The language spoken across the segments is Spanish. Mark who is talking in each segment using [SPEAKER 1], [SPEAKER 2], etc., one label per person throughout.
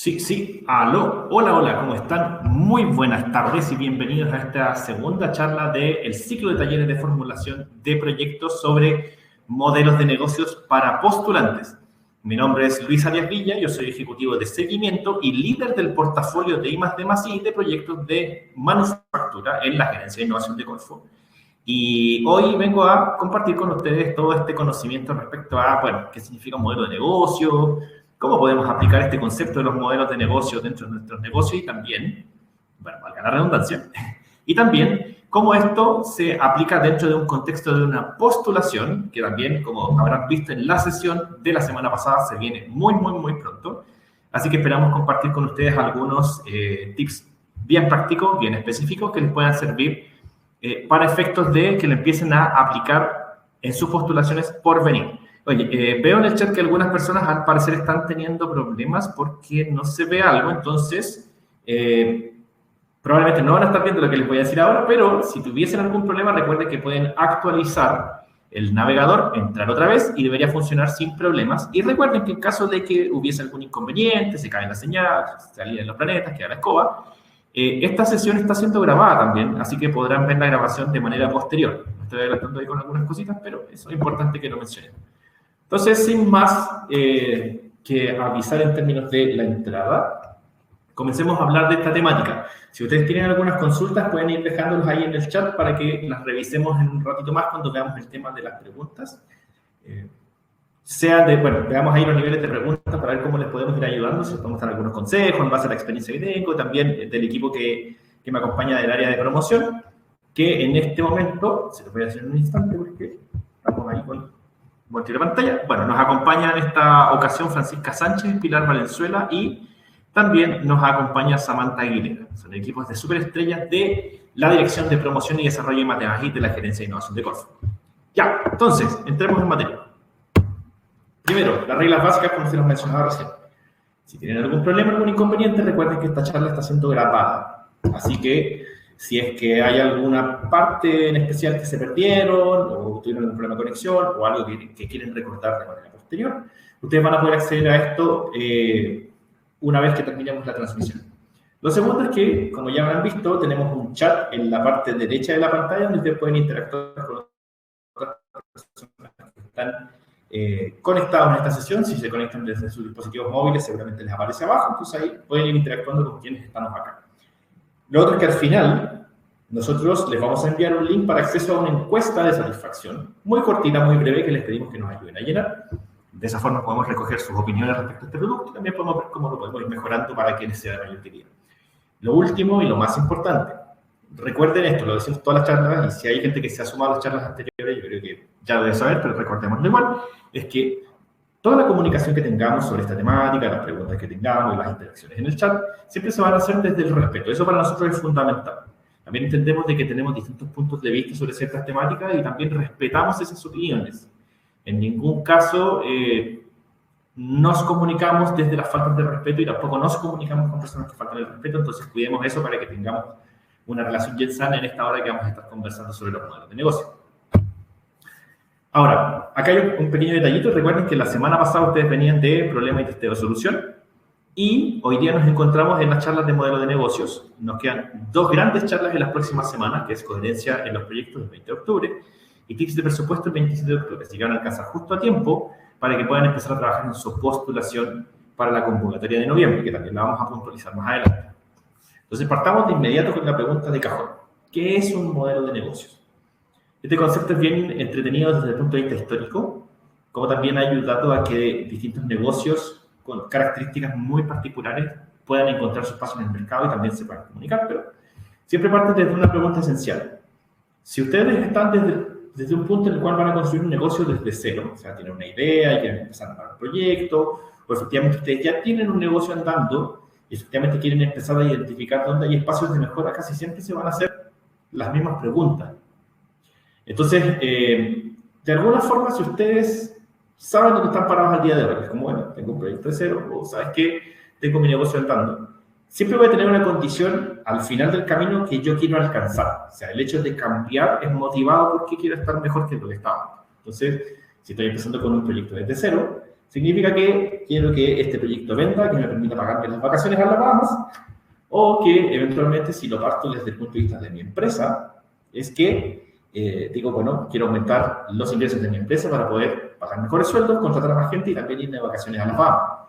[SPEAKER 1] Sí, sí, aló, hola, hola, ¿cómo están? Muy buenas tardes y bienvenidos a esta segunda charla del ciclo de talleres de formulación de proyectos sobre modelos de negocios para postulantes. Mi nombre es Luis Arias Villa, yo soy ejecutivo de seguimiento y líder del portafolio de I+D+I de proyectos de manufactura en la Gerencia de Innovación de Corfo. Y hoy vengo a compartir con ustedes todo este conocimiento respecto a, bueno, qué significa un modelo de negocio, cómo podemos aplicar este concepto de los modelos de negocio dentro de nuestros negocios y también, bueno, valga la redundancia, y también cómo esto se aplica dentro de un contexto de una postulación, que también, como habrán visto en la sesión de la semana pasada, se viene muy, muy, muy pronto. Así que esperamos compartir con ustedes algunos tips bien prácticos, bien específicos, que les puedan servir para efectos de que le empiecen a aplicar en sus postulaciones por venir. Oye, veo en el chat que algunas personas al parecer están teniendo problemas porque no se ve algo, entonces probablemente no van a estar viendo lo que les voy a decir ahora, pero si tuviesen algún problema, recuerden que pueden actualizar el navegador, entrar otra vez y debería funcionar sin problemas. Y recuerden que en caso de que hubiese algún inconveniente, se cae la señal, se alían los planetas, queda la escoba, esta sesión está siendo grabada también, así que podrán ver la grabación de manera posterior. Me estoy adelantando ahí con algunas cositas, pero eso es importante que lo mencionen. Entonces, sin más que avisar en términos de la entrada, comencemos a hablar de esta temática. Si ustedes tienen algunas consultas, pueden ir dejándolos ahí en el chat para que las revisemos en un ratito más cuando veamos el tema de las preguntas. Veamos ahí los niveles de preguntas para ver cómo les podemos ir ayudando, si les podemos dar algunos consejos en base a la experiencia que tengo, también del equipo que me acompaña del área de promoción, que en este momento, se los voy a hacer en un instante porque estamos ahí con compartir la pantalla. Bueno, nos acompaña en esta ocasión Francisca Sánchez, Pilar Valenzuela y también nos acompaña Samantha Aguilera. Son equipos de superestrellas de la Dirección de Promoción y Desarrollo de Matemáticas de la Gerencia de Innovación de Corfo. Ya, entonces, entremos en materia. Primero, las reglas básicas, como se nos mencionaba recién. Si tienen algún problema, algún inconveniente, recuerden que esta charla está siendo grabada. Así que, si es que hay alguna parte en especial que se perdieron, o tuvieron algún problema de conexión, o algo que quieren recordar de manera posterior, ustedes van a poder acceder a esto una vez que terminemos la transmisión. Lo segundo es que, como ya habrán visto, tenemos un chat en la parte derecha de la pantalla donde ustedes pueden interactuar con otras personas que están conectados en esta sesión. Si se conectan desde sus dispositivos móviles, seguramente les aparece abajo, entonces ahí pueden ir interactuando con quienes estamos acá. Lo otro es que al final, nosotros les vamos a enviar un link para acceso a una encuesta de satisfacción, muy cortita, muy breve, que les pedimos que nos ayuden a llenar. De esa forma podemos recoger sus opiniones respecto a este producto y también podemos ver cómo lo podemos ir mejorando para que les sea de mayor utilidad. Lo último y lo más importante, recuerden esto, lo decimos todas las charlas, y si hay gente que se ha sumado a las charlas anteriores, yo creo que ya lo debe saber, pero recordémoslo igual, es que toda la comunicación que tengamos sobre esta temática, las preguntas que tengamos y las interacciones en el chat, siempre se van a hacer desde el respeto. Eso para nosotros es fundamental. También entendemos de que tenemos distintos puntos de vista sobre ciertas temáticas y también respetamos esas opiniones. En ningún caso nos comunicamos desde las faltas de respeto y tampoco nos comunicamos con personas que faltan el respeto, entonces cuidemos eso para que tengamos una relación bien sana en esta hora que vamos a estar conversando sobre los modelos de negocio. Ahora, acá hay un pequeño detallito. Recuerden que la semana pasada ustedes venían de problema y testeo de solución y hoy día nos encontramos en las charlas de modelo de negocios. Nos quedan dos grandes charlas en las próximas semanas, que es coherencia en los proyectos el 20 de octubre y tips de presupuesto el 27 de octubre. Así que van a alcanzar justo a tiempo para que puedan empezar a trabajar en su postulación para la convocatoria de noviembre, que también la vamos a puntualizar más adelante. Entonces, partamos de inmediato con la pregunta de cajón. ¿Qué es un modelo de negocios? Este concepto es bien entretenido desde el punto de vista histórico, como también ha ayudado a que distintos negocios con características muy particulares puedan encontrar su espacio en el mercado y también se puedan comunicar, pero siempre parte desde una pregunta esencial. Si ustedes están desde un punto en el cual van a construir un negocio desde cero, o sea, tienen una idea y quieren empezar a armar un proyecto, o efectivamente ustedes ya tienen un negocio andando y efectivamente quieren empezar a identificar dónde hay espacios de mejora, casi siempre se van a hacer las mismas preguntas. Entonces, de alguna forma, si ustedes saben dónde están parados al día de hoy, es como, bueno, tengo un proyecto de cero, o sabes que tengo mi negocio andando, siempre voy a tener una condición al final del camino que yo quiero alcanzar. O sea, el hecho de cambiar es motivado porque quiero estar mejor que lo que estaba. Entonces, si estoy empezando con un proyecto desde cero, Significa que quiero que este proyecto venda, que me permita pagarme las vacaciones a las Bahamas, o que eventualmente, si lo parto desde el punto de vista de mi empresa, es que digo, bueno, quiero aumentar los ingresos de mi empresa para poder pagar mejores sueldos, contratar a más gente y también irme de vacaciones a las Bahamas.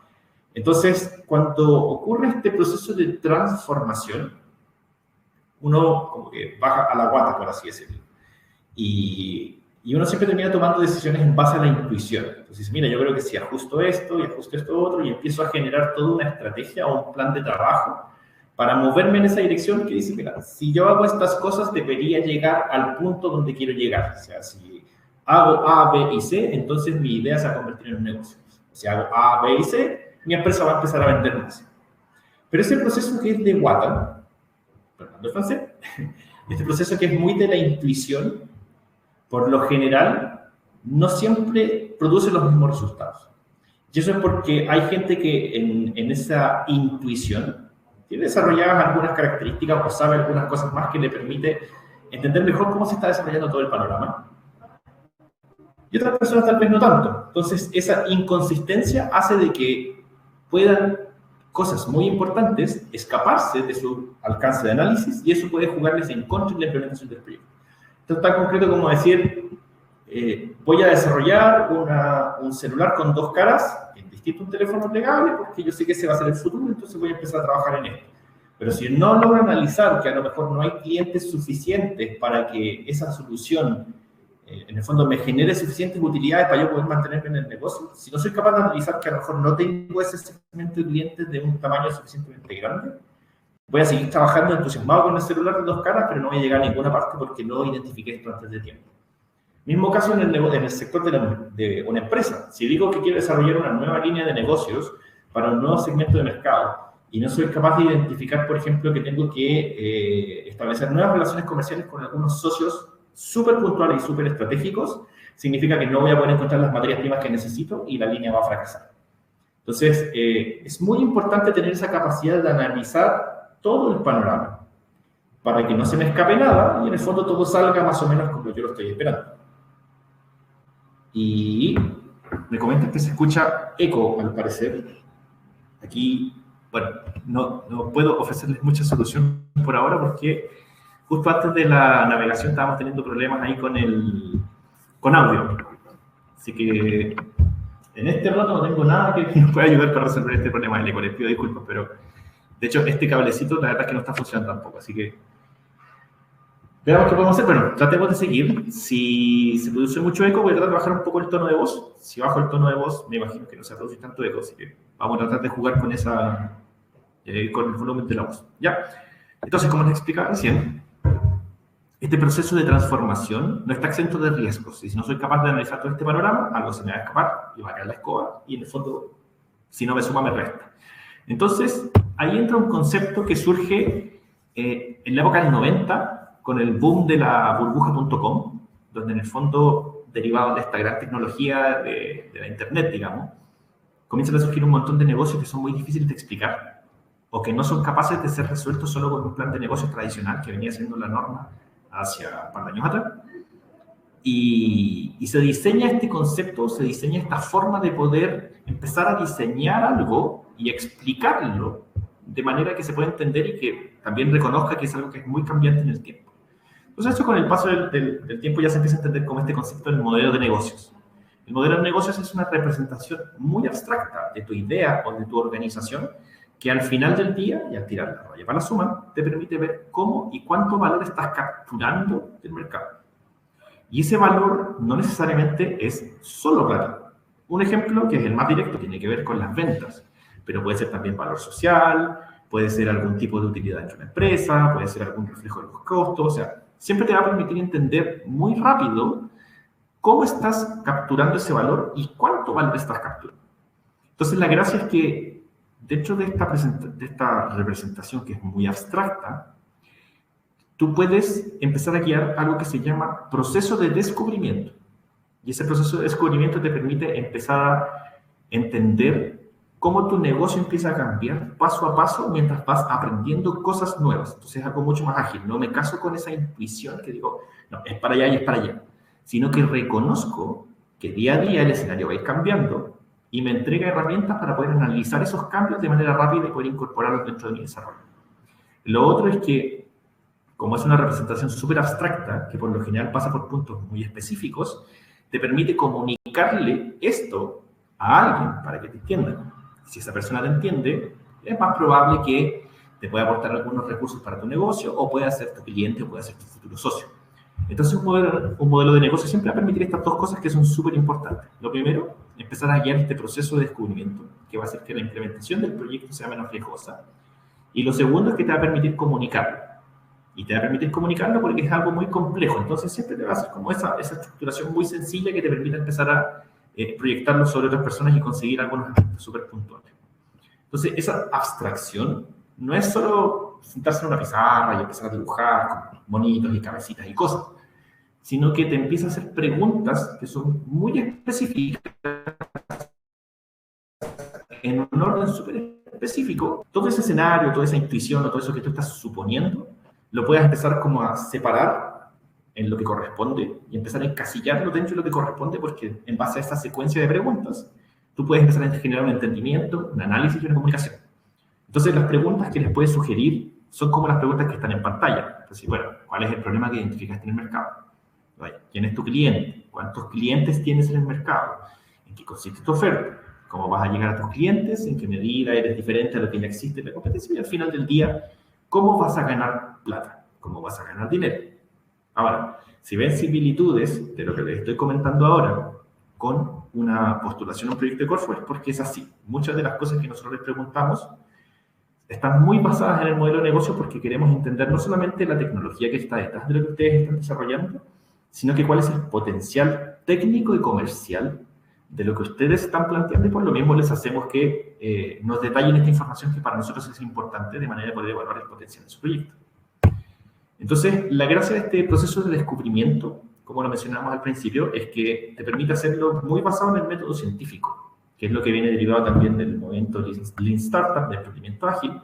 [SPEAKER 1] Entonces, cuando ocurre este proceso de transformación, uno como que baja a la guata, por así decirlo. Y uno siempre termina tomando decisiones en base a la intuición. Entonces, mira, yo creo que si ajusto esto y ajusto esto otro y empiezo a generar toda una estrategia o un plan de trabajo para moverme en esa dirección que dice, mira, si yo hago estas cosas debería llegar al punto donde quiero llegar. O sea, si hago A, B y C, entonces mi idea se va a convertir en un negocio. Si hago A, B y C, mi empresa va a empezar a vender más. Pero ese proceso que es de Wata, perdón, de francés, este proceso que es muy de la intuición, por lo general, no siempre produce los mismos resultados. Y eso es porque hay gente que en esa intuición tiene desarrolladas algunas características o sabe algunas cosas más que le permite entender mejor cómo se está desarrollando todo el panorama. Y otras personas tal vez no tanto. Entonces, esa inconsistencia hace de que puedan cosas muy importantes escaparse de su alcance de análisis y eso puede jugarles en contra en la implementación del proyecto. Esto es tan concreto como decir, voy a desarrollar un celular con dos caras, en distinto un teléfono plegable, porque yo sé que ese va a ser el futuro, entonces voy a empezar a trabajar en esto. Pero si no logro analizar que a lo mejor no hay clientes suficientes para que esa solución, en el fondo, me genere suficientes utilidades para yo poder mantenerme en el negocio, si no soy capaz de analizar que a lo mejor no tengo ese segmento de clientes de un tamaño suficientemente grande, voy a seguir trabajando entusiasmado con el celular de dos caras, pero no voy a llegar a ninguna parte porque no identifiqué esto antes de tiempo. Mismo caso en el sector de una empresa. Si digo que quiero desarrollar una nueva línea de negocios para un nuevo segmento de mercado y no soy capaz de identificar, por ejemplo, que tengo que establecer nuevas relaciones comerciales con algunos socios súper puntuales y súper estratégicos, significa que no voy a poder encontrar las materias primas que necesito y la línea va a fracasar. Entonces, es muy importante tener esa capacidad de analizar todo el panorama para que no se me escape nada y en el fondo todo salga más o menos como yo lo estoy esperando. Y me comentan que se escucha eco, al parecer. Aquí, bueno, no puedo ofrecerles mucha solución por ahora porque justo antes de la navegación estábamos teniendo problemas ahí con audio. Así que en este rato no tengo nada que nos pueda ayudar para resolver este problema del eco. Les pido disculpas, pero de hecho este cablecito la verdad es que no está funcionando tampoco. Así que veamos qué podemos hacer. Bueno, tratemos de seguir. Si se produce mucho eco, voy a tratar de bajar un poco el tono de voz. Si bajo el tono de voz, me imagino que no se produce tanto eco. Así que vamos a tratar de jugar con con el volumen de la voz. ¿Ya? Entonces, como les explicaba recién, este proceso de transformación no está exento de riesgos. Y si no soy capaz de analizar todo este panorama, algo se me va a escapar y va a caer la escoba. Y en el fondo, si no me suma, me resta. Entonces, ahí entra un concepto que surge en la época del 90, con el boom de la burbuja.com, donde en el fondo, derivado de esta gran tecnología de la Internet, digamos, comienzan a surgir un montón de negocios que son muy difíciles de explicar o que no son capaces de ser resueltos solo con un plan de negocios tradicional que venía siendo la norma hacia un par de años atrás. Y se diseña este concepto, se diseña esta forma de poder empezar a diseñar algo y explicarlo de manera que se pueda entender y que también reconozca que es algo que es muy cambiante en el tiempo. Entonces, esto con el paso del tiempo ya se empieza a entender como este concepto del modelo de negocios. El modelo de negocios es una representación muy abstracta de tu idea o de tu organización que al final del día, y al tirar la raya para la suma, te permite ver cómo y cuánto valor estás capturando del mercado. Y ese valor no necesariamente es solo plata. Un ejemplo que es el más directo tiene que ver con las ventas, pero puede ser también valor social, puede ser algún tipo de utilidad dentro de una empresa, puede ser algún reflejo de los costos, o sea, siempre te va a permitir entender muy rápido cómo estás capturando ese valor y cuánto valor estás capturando. Entonces, la gracia es que dentro de esta representación que es muy abstracta, tú puedes empezar a guiar algo que se llama proceso de descubrimiento. Y ese proceso de descubrimiento te permite empezar a entender cómo tu negocio empieza a cambiar paso a paso mientras vas aprendiendo cosas nuevas. Entonces es algo mucho más ágil. No me caso con esa intuición que digo, no, es para allá y es para allá. Sino que reconozco que día a día el escenario va a ir cambiando y me entrega herramientas para poder analizar esos cambios de manera rápida y poder incorporarlos dentro de mi desarrollo. Lo otro es que, como es una representación súper abstracta, que por lo general pasa por puntos muy específicos, te permite comunicarle esto a alguien para que te entienda. Si esa persona te entiende, es más probable que te pueda aportar algunos recursos para tu negocio o pueda ser tu cliente o pueda ser tu futuro socio. Entonces, un modelo de negocio siempre va a permitir estas dos cosas que son súper importantes. Lo primero, empezar a guiar este proceso de descubrimiento, que va a hacer que la implementación del proyecto sea menos riesgosa. Y lo segundo es que te va a permitir comunicarlo. Y te va a permitir comunicarlo porque es algo muy complejo. Entonces, siempre te va a hacer como esa estructuración muy sencilla que te permite empezar a proyectarlo sobre otras personas y conseguir algunos aspectos súper puntuales. Entonces, esa abstracción no es solo sentarse en una pizarra y empezar a dibujar con monitos y cabecitas y cosas, sino que te empieza a hacer preguntas que son muy específicas, en un orden súper específico. Todo ese escenario, toda esa intuición o todo eso que tú estás suponiendo, lo puedes empezar como a separar en lo que corresponde y empezar a encasillarlo dentro de lo que corresponde, porque en base a esta secuencia de preguntas, tú puedes empezar a generar un entendimiento, un análisis y una comunicación. Entonces, las preguntas que les puedes sugerir son como las preguntas que están en pantalla. Entonces, bueno, ¿cuál es el problema que identificaste en el mercado? ¿Quién es tu cliente? ¿Cuántos clientes tienes en el mercado? ¿En qué consiste tu oferta? ¿Cómo vas a llegar a tus clientes? ¿En qué medida eres diferente a lo que ya existe en la competencia? Y al final del día, ¿cómo vas a ganar plata? ¿Cómo vas a ganar dinero? Ahora, si ven similitudes de lo que les estoy comentando ahora con una postulación a un proyecto de Corfo, es porque es así. Muchas de las cosas que nosotros les preguntamos están muy basadas en el modelo de negocio porque queremos entender no solamente la tecnología que está detrás de lo que ustedes están desarrollando, sino que cuál es el potencial técnico y comercial de lo que ustedes están planteando, y por lo mismo les hacemos que nos detallen esta información que para nosotros es importante de manera de poder evaluar el potencial de su proyecto. Entonces, la gracia de este proceso de descubrimiento, como lo mencionamos al principio, es que te permite hacerlo muy basado en el método científico, que es lo que viene derivado también del movimiento Lean Startup, de emprendimiento ágil,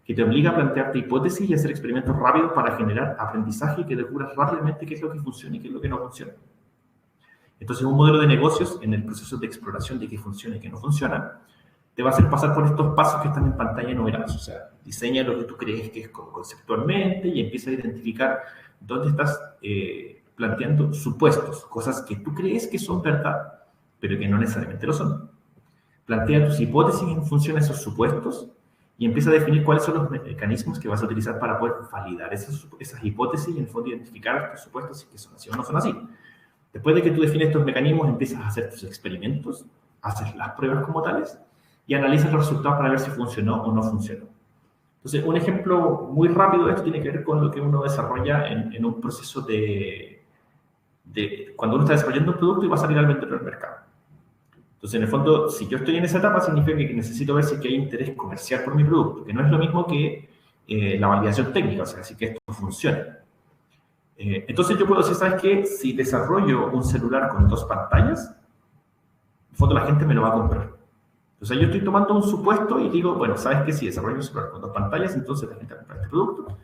[SPEAKER 1] que te obliga a plantearte hipótesis y hacer experimentos rápidos para generar aprendizaje y que descubras rápidamente qué es lo que funciona y qué es lo que no funciona. Entonces, un modelo de negocios en el proceso de exploración de qué funciona y qué no funciona, te va a hacer pasar por estos pasos que están en pantalla enumerados. O sea, diseña lo que tú crees que es conceptualmente y empieza a identificar dónde estás planteando supuestos, cosas que tú crees que son verdad, pero que no necesariamente lo son. Plantea tus hipótesis en función a esos supuestos y empieza a definir cuáles son los mecanismos que vas a utilizar para poder validar esas hipótesis y en el fondo identificar tus supuestos si que son así o no son así. Después de que tú defines estos mecanismos, empiezas a hacer tus experimentos, haces las pruebas como tales y analizas los resultados para ver si funcionó o no funcionó. Entonces, un ejemplo muy rápido de esto tiene que ver con lo que uno desarrolla en un proceso de cuando uno está desarrollando un producto y va a salir al venderlo al mercado. Entonces, en el fondo, si yo estoy en esa etapa, significa que necesito ver si hay interés comercial por mi producto, que no es lo mismo que la validación técnica, o sea, si que esto funciona. Entonces, yo puedo decir, ¿sabes qué? Si desarrollo un celular con 2 pantallas, en el fondo la gente me lo va a comprar. O sea, yo estoy tomando un supuesto y digo, bueno, ¿sabes qué? Si desarrollo un celular con 2 pantallas, entonces la gente va a comprar este producto.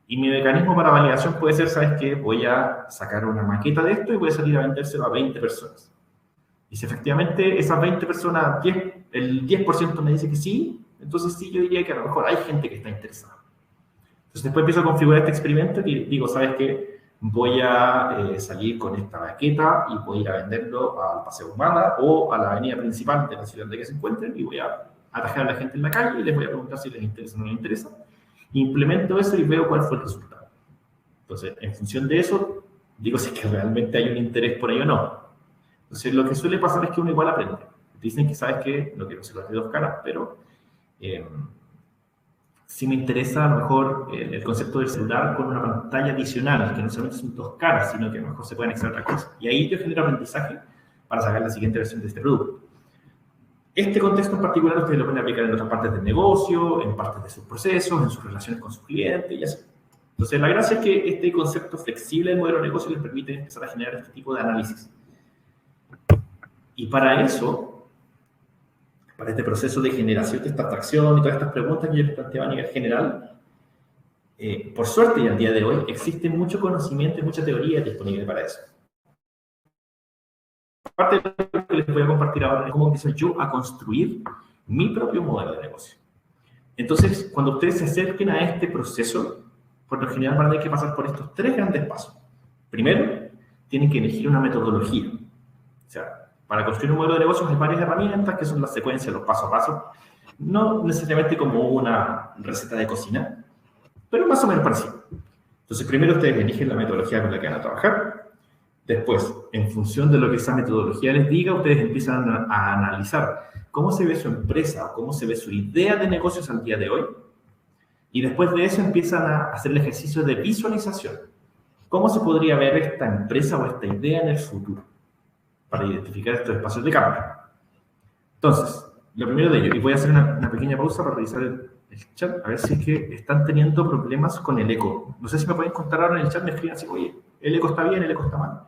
[SPEAKER 1] Y mi mecanismo para validación puede ser, ¿sabes qué? Voy a sacar una maqueta de esto y voy a salir a vendérselo a 20 personas. Y si efectivamente esas 20 personas, el 10% me dice que sí, entonces sí, yo diría que a lo mejor hay gente que está interesada. Entonces después empiezo a configurar este experimento y digo, ¿sabes qué? Voy a salir con esta maqueta y voy a ir a venderlo al Paseo Humada o a la avenida principal de la ciudad de que se encuentren y voy a atajar a la gente en la calle y les voy a preguntar si les interesa o no les interesa. Implemento eso y veo cuál fue el resultado. Entonces, en función de eso, digo si es que realmente hay un interés por ahí o no. Entonces, lo que suele pasar es que uno igual aprende. Te dicen que, ¿sabes qué? No quiero celular de 2 caras, pero sí me interesa a lo mejor el concepto del celular con una pantalla adicional, que no solamente son 2 caras, sino que a lo mejor se pueden extraer otra cosa. Y ahí yo genero aprendizaje para sacar la siguiente versión de este producto. Este contexto en particular ustedes lo pueden aplicar en otras partes del negocio, en partes de sus procesos, en sus relaciones con sus clientes y así. Entonces, la gracia es que este concepto flexible del modelo de negocio les permite empezar a generar este tipo de análisis. Y para eso, para este proceso de generación de esta abstracción y todas estas preguntas que yo les planteaba a nivel general, por suerte y al día de hoy existe mucho conocimiento y mucha teoría disponible para eso. Parte de lo que les voy a compartir ahora es cómo empiezo yo a construir mi propio modelo de negocio. Entonces, cuando ustedes se acerquen a este proceso, por lo general van a tener que pasar por estos 3 grandes pasos. Primero, tienen que elegir una metodología. O sea, para construir un modelo de negocios hay varias herramientas que son la secuencia, los pasos a paso. No necesariamente como una receta de cocina, pero más o menos parecido. Entonces, primero ustedes eligen la metodología con la que van a trabajar. Después, en función de lo que esa metodología les diga, ustedes empiezan a analizar cómo se ve su empresa, cómo se ve su idea de negocios al día de hoy. Y después de eso empiezan a hacer el ejercicio de visualización. ¿Cómo se podría ver esta empresa o esta idea en el futuro? Para identificar estos espacios de cambio. Entonces, lo primero de ello, y voy a hacer una pequeña pausa para revisar el chat, a ver si es que están teniendo problemas con el eco. No sé si me pueden contar ahora en el chat, me escriben así, oye, el eco está bien, el eco está mal.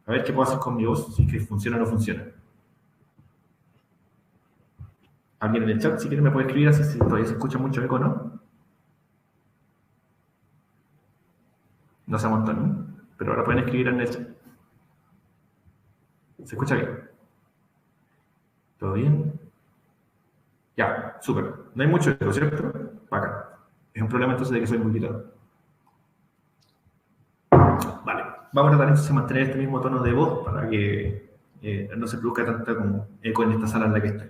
[SPEAKER 1] A ver qué puedo hacer con mi voz, si es que funciona o no funciona. Alguien en el chat, si quiere, me puede escribir así, si todavía se escucha mucho eco, ¿no? No se amontonen, pero ahora pueden escribir en el chat. ¿Se escucha bien? ¿Todo bien? Ya, súper. No hay mucho eco, ¿cierto? Bacán. Es un problema entonces de que soy muy gritado. Vale. Vamos a tratar entonces de mantener este mismo tono de voz para que no se produzca tanta como eco en esta sala en la que estoy.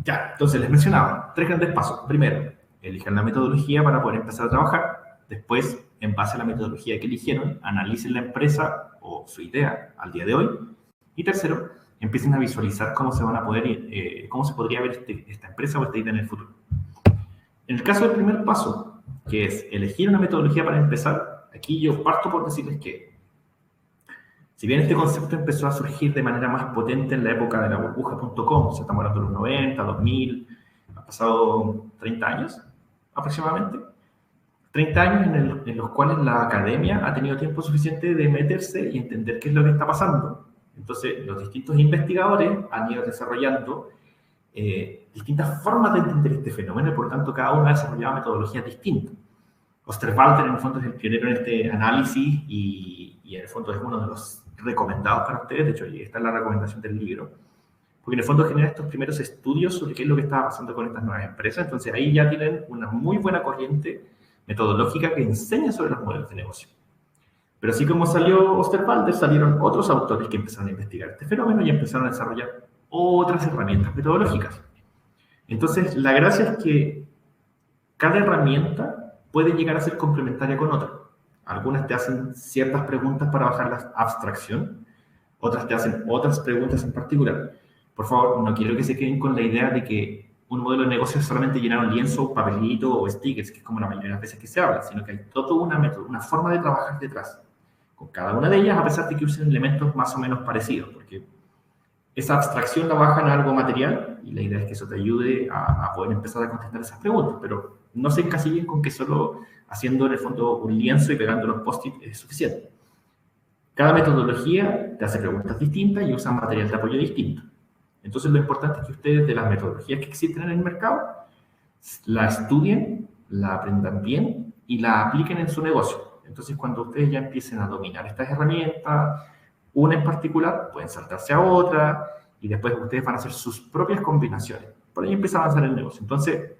[SPEAKER 1] Ya, entonces les mencionaba 3 grandes pasos. Primero, elijan la metodología para poder empezar a trabajar. Después, en base a la metodología que eligieron, analicen la empresa o su idea al día de hoy. Y tercero, empiecen a visualizar cómo se van a poder, cómo se podría ver esta empresa o esta idea en el futuro. En el caso del primer paso, que es elegir una metodología para empezar, aquí yo parto por decirles que, si bien este concepto empezó a surgir de manera más potente en la época de la burbuja.com, o sea, estamos hablando de los 90, 2000, ha pasado 30 años aproximadamente, 30 años en los cuales la academia ha tenido tiempo suficiente de meterse y entender qué es lo que está pasando. Entonces, los distintos investigadores han ido desarrollando distintas formas de entender este fenómeno y, por tanto, cada uno ha desarrollado metodologías distintas. Osterwalder, en el fondo, es el pionero en este análisis y en el fondo es uno de los recomendados para ustedes. De hecho, esta es la recomendación del libro. Porque en el fondo genera estos primeros estudios sobre qué es lo que estaba pasando con estas nuevas empresas. Entonces, ahí ya tienen una muy buena corriente metodológica que enseña sobre los modelos de negocio. Pero así como salió Osterwalder, salieron otros autores que empezaron a investigar este fenómeno y empezaron a desarrollar otras herramientas metodológicas. Entonces, la gracia es que cada herramienta puede llegar a ser complementaria con otra. Algunas te hacen ciertas preguntas para bajar la abstracción, otras te hacen otras preguntas en particular. Por favor, no quiero que se queden con la idea de que un modelo de negocio es solamente llenar un lienzo, un papelito o stickers, que es como la mayoría de las veces que se habla, sino que hay toda una forma de trabajar detrás con cada una de ellas, a pesar de que usen elementos más o menos parecidos, porque esa abstracción la bajan a algo material y la idea es que eso te ayude a poder empezar a contestar esas preguntas, pero no se encasillen con que solo haciendo en el fondo un lienzo y pegando los post-it es suficiente. Cada metodología te hace preguntas distintas y usa material de apoyo distinto. Entonces, lo importante es que ustedes, de las metodologías que existen en el mercado, la estudien, la aprendan bien y la apliquen en su negocio. Entonces, cuando ustedes ya empiecen a dominar estas herramientas, una en particular, pueden saltarse a otra y después ustedes van a hacer sus propias combinaciones. Por ahí empieza a avanzar el negocio. Entonces,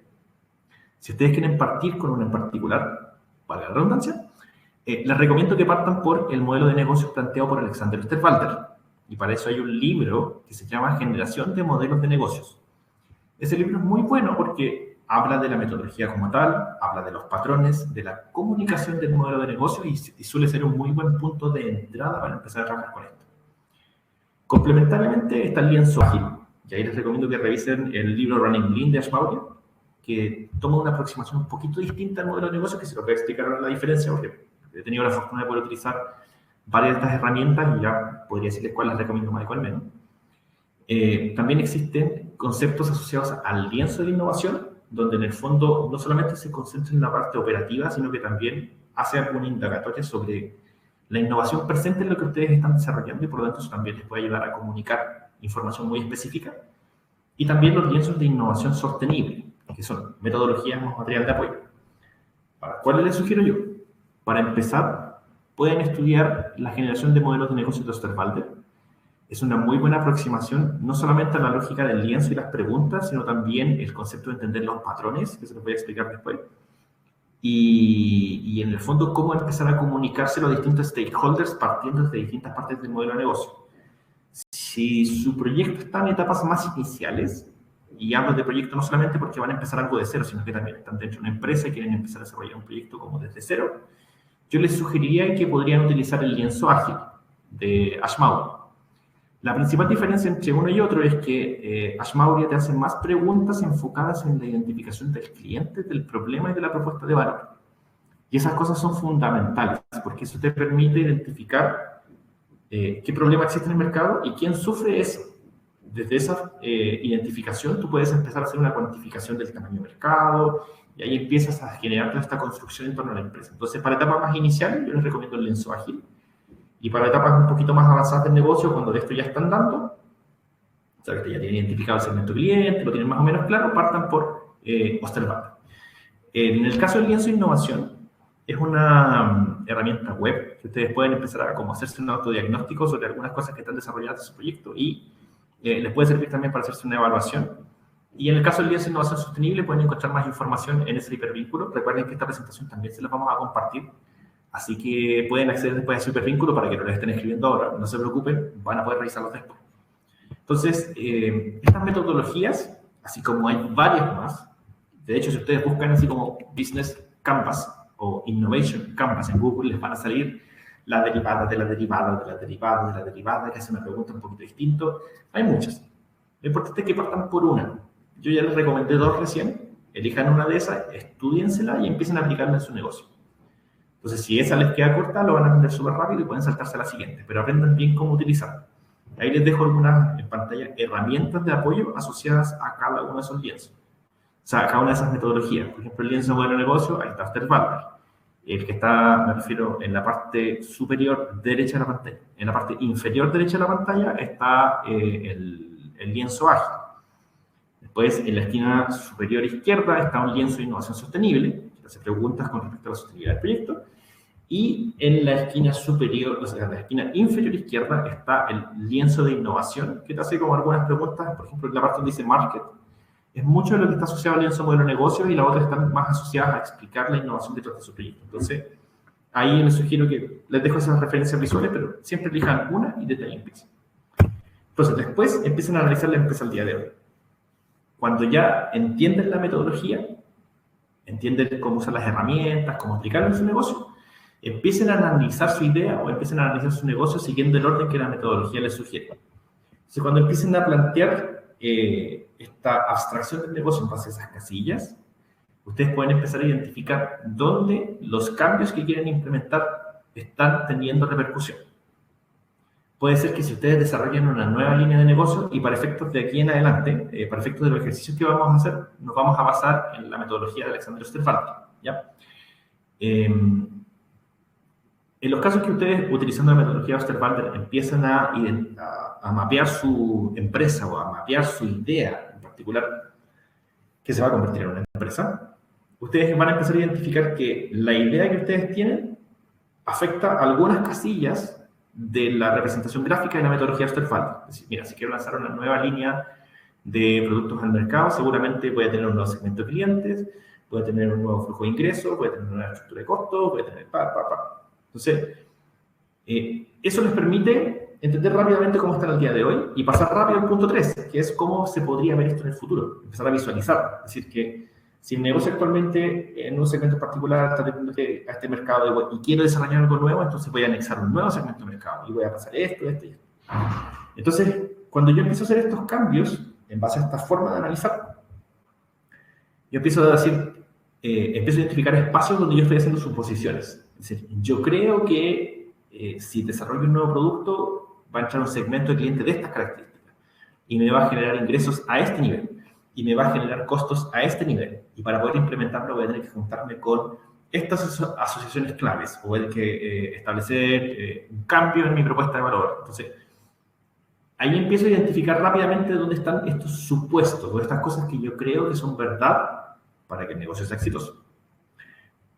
[SPEAKER 1] si ustedes quieren partir con una en particular, para la redundancia, les recomiendo que partan por el modelo de negocios planteado por Alexander Osterwalder. Y para eso hay un libro que se llama Generación de Modelos de Negocios. Ese libro es muy bueno porque habla de la metodología como tal, habla de los patrones, de la comunicación del modelo de negocio y suele ser un muy buen punto de entrada para empezar a trabajar con esto. Complementariamente está el lienzo ágil. Y ahí les recomiendo que revisen el libro Running Lean de Ashmauer, que toma una aproximación un poquito distinta al modelo de negocio, que se lo voy a explicar ahora la diferencia, porque he tenido la fortuna de poder utilizar varias de estas herramientas y ya podría decirles cuál las recomiendo más y cuál menos. También existen conceptos asociados al lienzo de innovación, donde en el fondo no solamente se concentra en la parte operativa, sino que también hace alguna indagatoria sobre la innovación presente en lo que ustedes están desarrollando y por lo tanto eso también les puede ayudar a comunicar información muy específica. Y también los lienzos de innovación sostenible, que son metodologías más material de apoyo. ¿Cuáles les sugiero yo? Para empezar, pueden estudiar la generación de modelos de negocios de Osterwalder. es una muy buena aproximación, no solamente a la lógica del lienzo y las preguntas, sino también el concepto de entender los patrones, que se los voy a explicar después. Y en el fondo, cómo empezar a comunicárselo a distintos stakeholders partiendo de distintas partes del modelo de negocio. Si su proyecto está en etapas más iniciales, y hablo de proyecto no solamente porque van a empezar algo de cero, sino que también están dentro de una empresa y quieren empezar a desarrollar un proyecto como desde cero, yo les sugeriría que podrían utilizar el lienzo ágil de Ashmauri. La principal diferencia entre uno y otro es que Ashmauri te hace más preguntas enfocadas en la identificación del cliente, del problema y de la propuesta de valor. Y esas cosas son fundamentales, porque eso te permite identificar qué problema existe en el mercado y quién sufre eso. Desde esa identificación tú puedes empezar a hacer una cuantificación del tamaño del mercado y ahí empiezas a generar toda esta construcción en torno a la empresa. Entonces, para etapas más iniciales, yo les recomiendo el lienzo ágil. Y para etapas un poquito más avanzadas del negocio, cuando de esto ya están dando, o sea, que ya tienen identificado el segmento cliente, lo tienen más o menos claro, partan por Osterwalder. En el caso del lienzo de innovación, es una herramienta web que ustedes pueden empezar a como hacerse un autodiagnóstico sobre algunas cosas que están desarrolladas en su proyecto y les puede servir también para hacerse una evaluación. Y en el caso del lienzo de innovación sostenible, pueden encontrar más información en ese hipervínculo. Recuerden que esta presentación también se la vamos a compartir. Así que pueden acceder después a ese hipervínculo para que no lo estén escribiendo ahora. No se preocupen, van a poder revisarlos después. Entonces, estas metodologías, así como hay varias más, de hecho, si ustedes buscan así como Business Canvas o Innovation Canvas en Google, les van a salir la derivada de la derivada de la derivada de la derivada, que hace una pregunta un poquito distinto. Hay muchas. Lo importante es que partan por una. Yo ya les recomendé 2 recién. Elijan una de esas, estudiensela y empiecen a aplicarla en su negocio. Entonces, si esa les queda corta, lo van a aprender súper rápido y pueden saltarse a la siguiente, pero aprendan bien cómo utilizarla. Ahí les dejo algunas en pantalla herramientas de apoyo asociadas a cada uno de esos lienzos. O sea, a cada una de esas metodologías. Por ejemplo, el lienzo modelo de negocio, ahí está Osterwalder. El que está, me refiero, en la parte superior derecha de la pantalla. En la parte inferior derecha de la pantalla está el lienzo ágil. Después, en la esquina superior izquierda está un lienzo de innovación sostenible, que hace preguntas con respecto a la sostenibilidad del proyecto. Y en la esquina superior, o sea, en la esquina inferior izquierda está el lienzo de innovación, que te hace como algunas preguntas, por ejemplo, en la parte donde dice Market, es mucho de lo que está asociado al lienzo modelo de negocio y la otra están más asociadas a explicar la innovación detrás de su proyecto. Entonces, ahí les sugiero que les dejo esas referencias visuales, pero siempre elijan una y desde ahí empiecen. Entonces, después empiezan a analizar la empresa al día de hoy. Cuando ya entienden la metodología, entienden cómo usar las herramientas, cómo aplicarlo en su negocio, empiecen a analizar su idea o empiecen a analizar su negocio siguiendo el orden que la metodología les sugiere. Entonces, cuando empiecen a plantear esta abstracción del negocio en base a esas casillas, ustedes pueden empezar a identificar dónde los cambios que quieren implementar están teniendo repercusión. Puede ser que si ustedes desarrollan una nueva línea de negocio y para efectos de aquí en adelante, para efectos de los ejercicios que vamos a hacer, nos vamos a basar en la metodología de Alexander Osterwalder, ¿ya? En los casos que ustedes, utilizando la metodología de Osterwalder, empiezan a mapear su empresa o a mapear su idea en particular, que se va a convertir en una empresa, ustedes van a empezar a identificar que la idea que ustedes tienen afecta a algunas casillas de la representación gráfica de la metodología de Osterwalder. Es decir, mira, si quiero lanzar una nueva línea de productos al mercado, seguramente voy a tener un nuevo segmento de clientes, voy a tener un nuevo flujo de ingresos, voy a tener una nueva estructura de costos, voy a tener Entonces, eso les permite entender rápidamente cómo están al día de hoy y pasar rápido al punto 3, que es cómo se podría ver esto en el futuro, empezar a visualizar. Es decir, que si el negocio actualmente en un segmento particular está dependiendo a este mercado y quiero desarrollar algo nuevo, entonces voy a anexar un nuevo segmento de mercado y voy a pasar esto y esto. Entonces, cuando yo empiezo a hacer estos cambios, en base a esta forma de analizar, yo empiezo a decir, empiezo a identificar espacios donde yo estoy haciendo suposiciones. Es decir, yo creo que si desarrollo un nuevo producto, va a entrar un segmento de cliente de estas características y me va a generar ingresos a este nivel y me va a generar costos a este nivel. Y para poder implementarlo voy a tener que juntarme con estas asociaciones claves o voy a tener que establecer un cambio en mi propuesta de valor. Entonces, ahí empiezo a identificar rápidamente dónde están estos supuestos o estas cosas que yo creo que son verdad para que el negocio sea exitoso.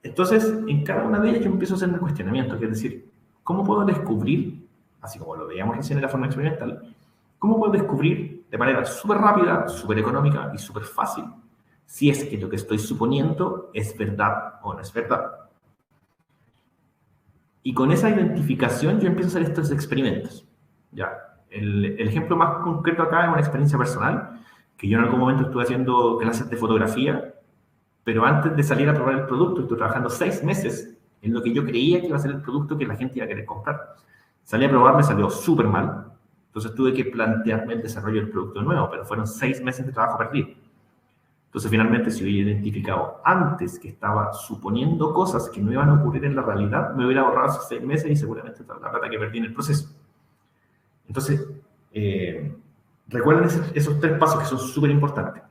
[SPEAKER 1] Entonces, en cada una de ellas yo empiezo a hacer un cuestionamiento, que es decir, ¿cómo puedo descubrir así como lo veíamos recién en la forma experimental, ¿cómo puedo descubrir de manera súper rápida, súper económica y súper fácil si es que lo que estoy suponiendo es verdad o no es verdad? Y con esa identificación yo empiezo a hacer estos experimentos. ¿Ya? El ejemplo más concreto acá es una experiencia personal, que yo en algún momento estuve haciendo clases de fotografía, pero antes de salir a probar el producto, estuve trabajando 6 meses en lo que yo creía que iba a ser el producto que la gente iba a querer comprar. Salí a probar, me salió súper mal, entonces tuve que plantearme el desarrollo del producto nuevo, pero fueron 6 meses de trabajo perdido. Entonces, finalmente, si hubiera identificado antes que estaba suponiendo cosas que no iban a ocurrir en la realidad, me hubiera ahorrado esos 6 meses y seguramente toda la plata que perdí en el proceso. Entonces, recuerden esos 3 pasos que son súper importantes.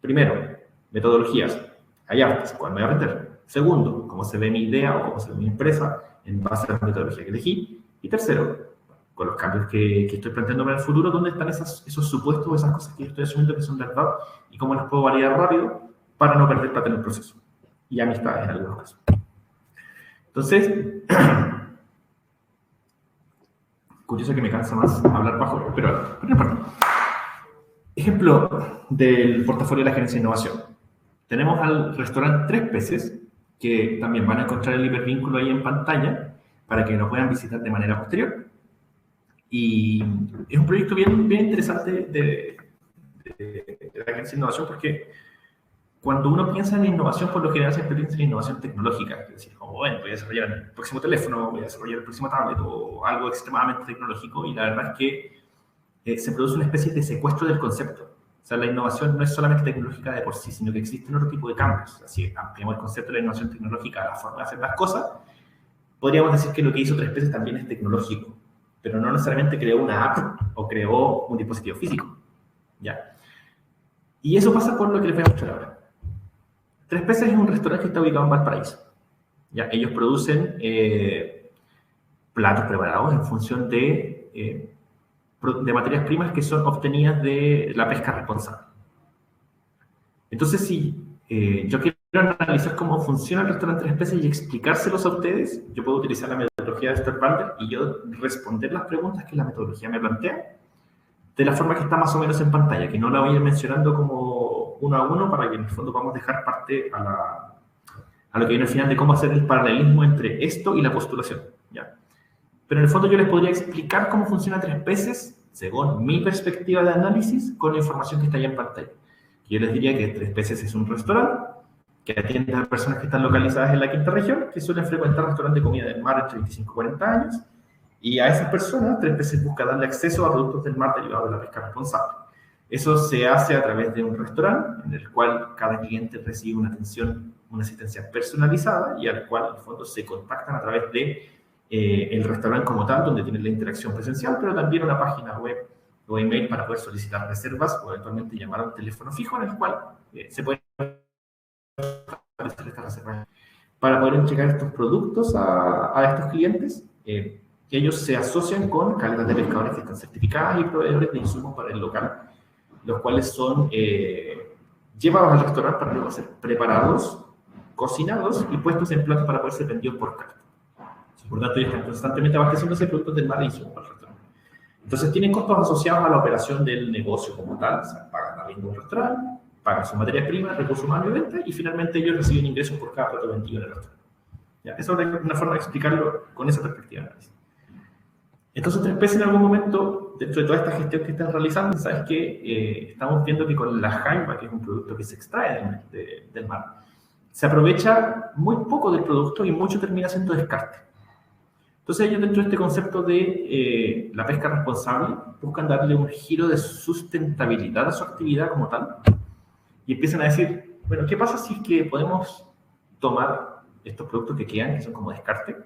[SPEAKER 1] Primero, metodologías. Hay hartas, ¿cuál me voy a aprender? Segundo, cómo se ve mi idea o cómo se ve mi empresa en base a la metodología que elegí. Y tercero, con los cambios que estoy planteando para el futuro, ¿dónde están esos supuestos o esas cosas que yo estoy asumiendo que son verdad y cómo las puedo variar rápido para no perder plata en el proceso? Y amistades en algunos casos. Entonces, curioso que me cansa más hablar bajo, pero no importa. Ejemplo del portafolio de la gerencia de innovación. Tenemos al restaurante Tres Peces, que también van a encontrar el hipervínculo ahí en pantalla para que nos puedan visitar de manera posterior. Y es un proyecto bien interesante de la gerencia de innovación, porque cuando uno piensa en innovación, por lo general siempre piensa en innovación tecnológica. Es decir, como, bueno, voy a desarrollar el próximo teléfono, voy a desarrollar el próximo tablet o algo extremadamente tecnológico, y la verdad es que se produce una especie de secuestro del concepto. O sea, la innovación no es solamente tecnológica de por sí, sino que existen otro tipo de cambios. Así que ampliamos el concepto de la innovación tecnológica a la forma de hacer las cosas. Podríamos decir que lo que hizo Tres Peces también es tecnológico, pero no necesariamente creó una app o creó un dispositivo físico. ¿Ya? Y eso pasa por lo que les voy a mostrar ahora. Tres Peces es un restaurante que está ubicado en Valparaíso. ¿Ya? Ellos producen platos preparados en función de materias primas que son obtenidas de la pesca responsable. Entonces, si yo quiero analizar cómo funciona el restaurante Tres Peces y explicárselos a ustedes, yo puedo utilizar la metodología de Sterpander y yo responder las preguntas que la metodología me plantea de la forma que está más o menos en pantalla, que no la voy a ir mencionando como uno a uno para que en el fondo vamos a dejar parte a lo que viene al final de cómo hacer el paralelismo entre esto y la postulación. ¿Ya? Pero en el fondo yo les podría explicar cómo funciona Tres Peces según mi perspectiva de análisis con la información que está ahí en pantalla. Yo les diría que Tres Peces es un restaurante que atiende a personas que están localizadas en la quinta región, que suelen frecuentar restaurantes de comida del mar entre 25 y 40 años, y a esas personas Tres Peces busca darle acceso a productos del mar derivados de la pesca responsable. Eso se hace a través de un restaurante en el cual cada cliente recibe una atención, una asistencia personalizada y al cual, en el fondo, se contactan a través de el restaurante como tal, donde tienen la interacción presencial, pero también una página web o email para poder solicitar reservas o eventualmente llamar a un teléfono fijo en el cual se pueden hacer estas reservas para poder entregar estos productos a estos clientes. Ellos se asocian con cadenas de pescadores que están certificadas y proveedores de insumos para el local, los cuales son llevados al restaurante para luego ser preparados, cocinados y puestos en platos para poder ser vendidos por carta. Por lo tanto, ellos están constantemente abasteciéndose de productos del mar e insumos para el restaurante. Entonces, tienen costos asociados a la operación del negocio como tal. O sea, pagan la venta del restaurante, pagan sus materias primas, recursos humanos y venta, y finalmente ellos reciben ingresos por cada plato vendido en el restaurante. ¿Ya? Eso es una forma de explicarlo con esa perspectiva de análisis. Entonces, Tres Peces en algún momento, dentro de toda esta gestión que están realizando, sabes que estamos viendo que con la jaiba, que es un producto que se extrae del mar, se aprovecha muy poco del producto y mucho termina siendo descarte. Entonces ellos, dentro de este concepto de la pesca responsable, buscan darle un giro de sustentabilidad a su actividad como tal y empiezan a decir, bueno, ¿qué pasa si es que podemos tomar estos productos que quedan, que son como descarte,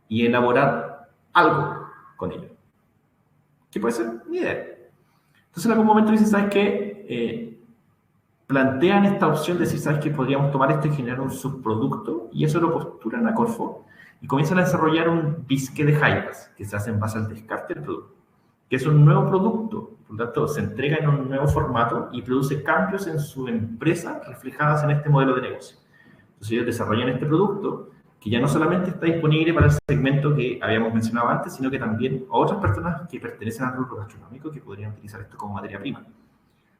[SPEAKER 1] y elaborar algo con ellos? ¿Qué puede ser? Ni idea. Entonces en algún momento dicen, ¿sabes qué? Plantean esta opción de decir, ¿sabes qué? Podríamos tomar esto y generar un subproducto, y eso lo postulan a Corfo, y comienzan a desarrollar un bisque de jaibas que se hace en base al descarte del producto, que es un nuevo producto, por lo tanto se entrega en un nuevo formato y produce cambios en su empresa reflejadas en este modelo de negocio. Entonces ellos desarrollan este producto que ya no solamente está disponible para el segmento que habíamos mencionado antes, sino que también a otras personas que pertenecen al rubro gastronómico que podrían utilizar esto como materia prima.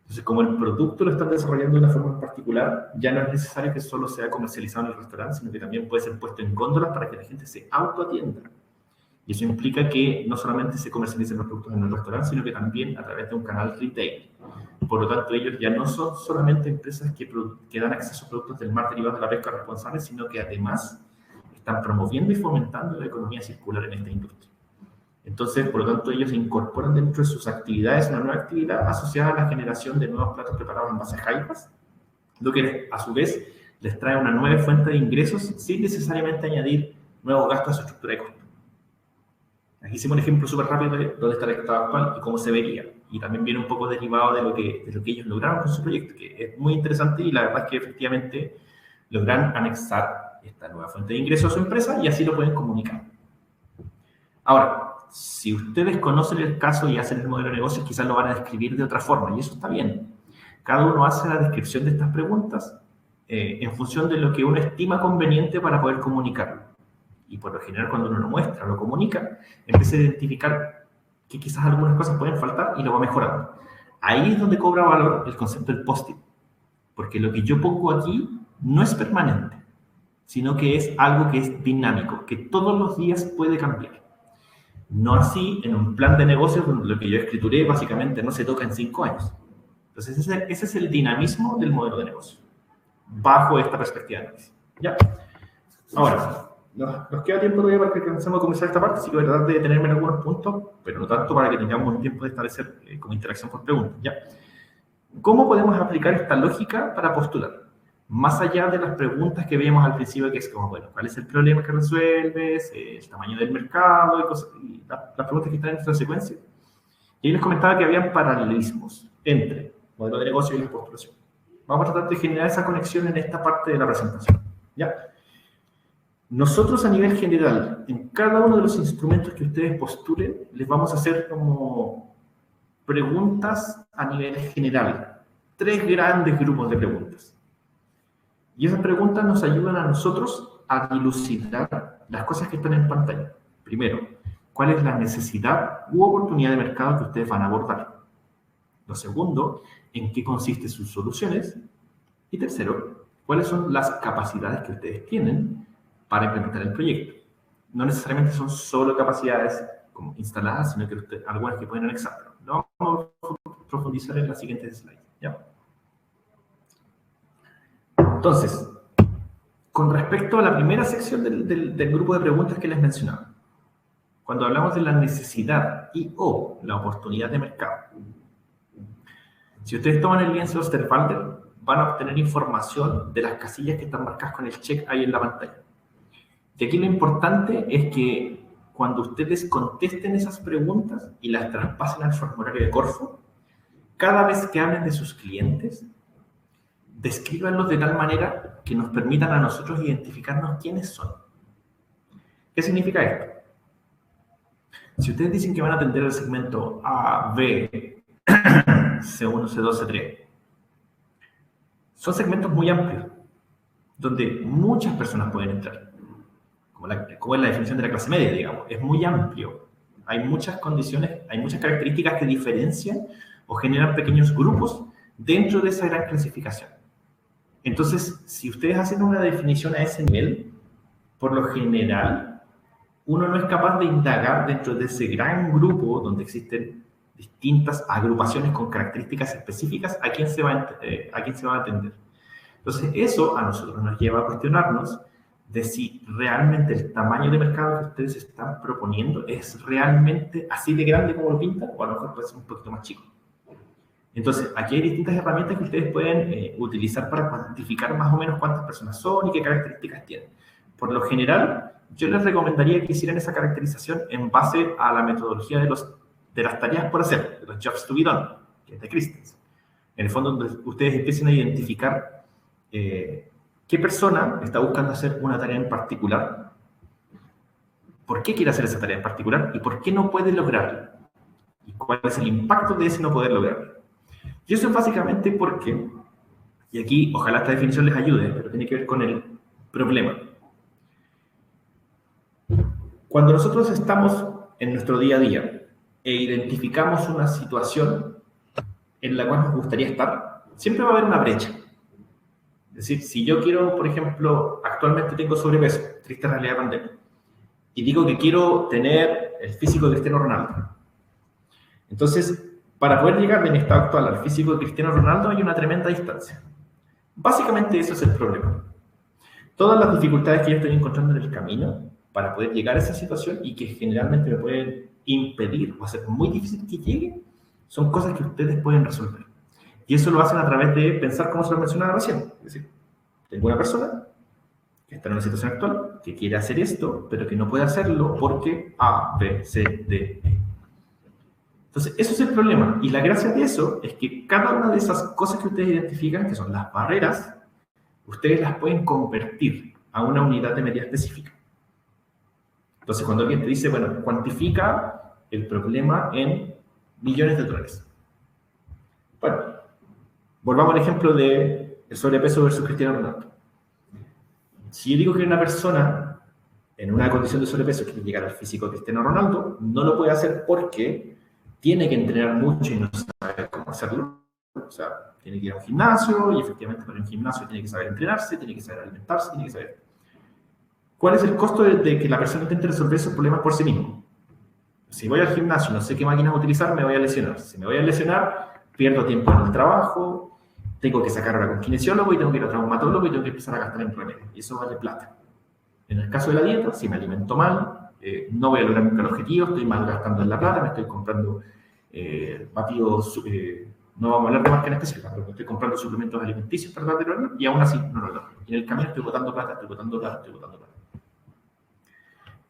[SPEAKER 1] Entonces, como el producto lo están desarrollando de una forma en particular, ya no es necesario que solo sea comercializado en el restaurante, sino que también puede ser puesto en góndolas para que la gente se autoatienda. Y eso implica que no solamente se comercialicen los productos en el restaurante, sino que también a través de un canal retail. Por lo tanto, ellos ya no son solamente empresas que dan acceso a productos del mar derivados de la pesca responsable, sino que además están promoviendo y fomentando la economía circular en esta industria. Entonces, por lo tanto, ellos incorporan dentro de sus actividades una nueva actividad asociada a la generación de nuevos platos preparados en base a jaipas, lo que a su vez les trae una nueva fuente de ingresos sin necesariamente añadir nuevos gastos a su estructura de costo. Aquí hicimos un ejemplo súper rápido de dónde está el estado actual y cómo se vería. Y también viene un poco derivado de lo que ellos lograron con su proyecto, que es muy interesante y la verdad es que efectivamente logran anexar esta nueva fuente de ingresos a su empresa y así lo pueden comunicar. Ahora, si ustedes conocen el caso y hacen el modelo de negocios, quizás lo van a describir de otra forma y eso está bien. Cada uno hace la descripción de estas preguntas en función de lo que uno estima conveniente para poder comunicarlo. Y por lo general, cuando uno lo muestra, lo comunica, empieza a identificar que quizás algunas cosas pueden faltar y lo va mejorando. Ahí es donde cobra valor el concepto del post-it. Porque lo que yo pongo aquí no es permanente, sino que es algo que es dinámico, que todos los días puede cambiar. No así en un plan de negocios donde lo que yo escrituré básicamente no se toca en 5 años. Entonces ese es el dinamismo del modelo de negocio, bajo esta perspectiva de análisis. ¿Ya? Ahora, nos queda tiempo todavía para que comencemos a comenzar esta parte, así que voy a tratar de detenerme en algunos puntos, pero no tanto para que tengamos tiempo de establecer como interacción por preguntas. ¿Ya? ¿Cómo podemos aplicar esta lógica para postular? Más allá de las preguntas que veíamos al principio, que es como, bueno, ¿cuál es el problema que resuelves? El tamaño del mercado y las preguntas que están en esta secuencia. Y ahí les comentaba que habían paralelismos entre modelo de negocio y la postulación. Vamos a tratar de generar esa conexión en esta parte de la presentación. ¿Ya? Nosotros a nivel general, en cada uno de los instrumentos que ustedes postulen, les vamos a hacer como preguntas a nivel general. 3 grandes grupos de preguntas. Y esas preguntas nos ayudan a nosotros a dilucidar las cosas que están en pantalla. Primero, ¿cuál es la necesidad u oportunidad de mercado que ustedes van a abordar? Lo segundo, ¿en qué consisten sus soluciones? Y tercero, ¿cuáles son las capacidades que ustedes tienen para implementar el proyecto? No necesariamente son solo capacidades como instaladas, sino que algunas que pueden anexar. Lo vamos a profundizar en las siguientes slides. ¿Ya? Entonces, con respecto a la primera sección del grupo de preguntas que les mencionaba, cuando hablamos de la necesidad o la oportunidad de mercado, si ustedes toman el lienzo Osterwalder, van a obtener información de las casillas que están marcadas con el check ahí en la pantalla. Y aquí lo importante es que cuando ustedes contesten esas preguntas y las traspasen al formulario de Corfo, cada vez que hablen de sus clientes, descríbanlos de tal manera que nos permitan a nosotros identificarnos quiénes son. ¿Qué significa esto? Si ustedes dicen que van a atender el segmento A, B, C1, C2, C3, son segmentos muy amplios, donde muchas personas pueden entrar. Como es la definición de la clase media, digamos. Es muy amplio. Hay muchas condiciones, hay muchas características que diferencian o generan pequeños grupos dentro de esa gran clasificación. Entonces, si ustedes hacen una definición a ese nivel, por lo general, uno no es capaz de indagar dentro de ese gran grupo donde existen distintas agrupaciones con características específicas a quién se va a atender. Entonces, eso a nosotros nos lleva a cuestionarnos de si realmente el tamaño de mercado que ustedes están proponiendo es realmente así de grande como lo pintan, o a lo mejor puede ser un poquito más chico. Entonces, aquí hay distintas herramientas que ustedes pueden utilizar para cuantificar más o menos cuántas personas son y qué características tienen. Por lo general, yo les recomendaría que hicieran esa caracterización en base a la metodología de las tareas por hacer, de los jobs to be done, que es de Christensen. En el fondo, donde ustedes empiecen a identificar qué persona está buscando hacer una tarea en particular, por qué quiere hacer esa tarea en particular y por qué no puede lograrla. Y cuál es el impacto de ese no poder lograrla. Y eso es básicamente porque, y aquí ojalá esta definición les ayude, pero tiene que ver con el problema. Cuando nosotros estamos en nuestro día a día e identificamos una situación en la cual nos gustaría estar, siempre va a haber una brecha. Es decir, si yo quiero, por ejemplo, actualmente tengo sobrepeso, triste realidad de pandemia, y digo que quiero tener el físico de Cristiano Ronaldo. Entonces, para poder llegar de mi estado actual al físico de Cristiano Ronaldo hay una tremenda distancia. Básicamente eso es el problema. Todas las dificultades que yo estoy encontrando en el camino para poder llegar a esa situación y que generalmente me pueden impedir o hacer muy difícil que llegue, son cosas que ustedes pueden resolver. Y eso lo hacen a través de pensar como se lo mencionaba recién. Es decir, tengo una persona que está en una situación actual, que quiere hacer esto, pero que no puede hacerlo porque A, B, C, D, E. Entonces, eso es el problema. Y la gracia de eso es que cada una de esas cosas que ustedes identifican, que son las barreras, ustedes las pueden convertir a una unidad de medida específica. Entonces, cuando alguien te dice, bueno, cuantifica el problema en millones de dólares. Bueno, volvamos al ejemplo de el sobrepeso versus Cristiano Ronaldo. Si yo digo que una persona en una condición de sobrepeso quiere llegar al físico de Cristiano Ronaldo, no lo puede hacer porque tiene que entrenar mucho y no sabe cómo hacerlo. O sea, tiene que ir a un gimnasio y efectivamente para un gimnasio tiene que saber entrenarse, tiene que saber alimentarse, tiene que saber. ¿Cuál es el costo de que la persona intente resolver esos problemas por sí mismo? Si voy al gimnasio y no sé qué máquinas utilizar, me voy a lesionar. Si me voy a lesionar, pierdo tiempo en el trabajo, tengo que sacar ahora con kinesiólogo y tengo que ir a traumatólogo y tengo que empezar a gastar en remedio. Y eso vale plata. En el caso de la dieta, si me alimento mal, no voy a lograr nunca el objetivo, estoy mal gastando en la plata, me estoy comprando batidos, no vamos a hablar de marca en específica, pero me estoy comprando suplementos alimenticios para tratar de lograrlo y aún así no lo logro. Y en el camino estoy botando plata, estoy botando plata, estoy botando plata.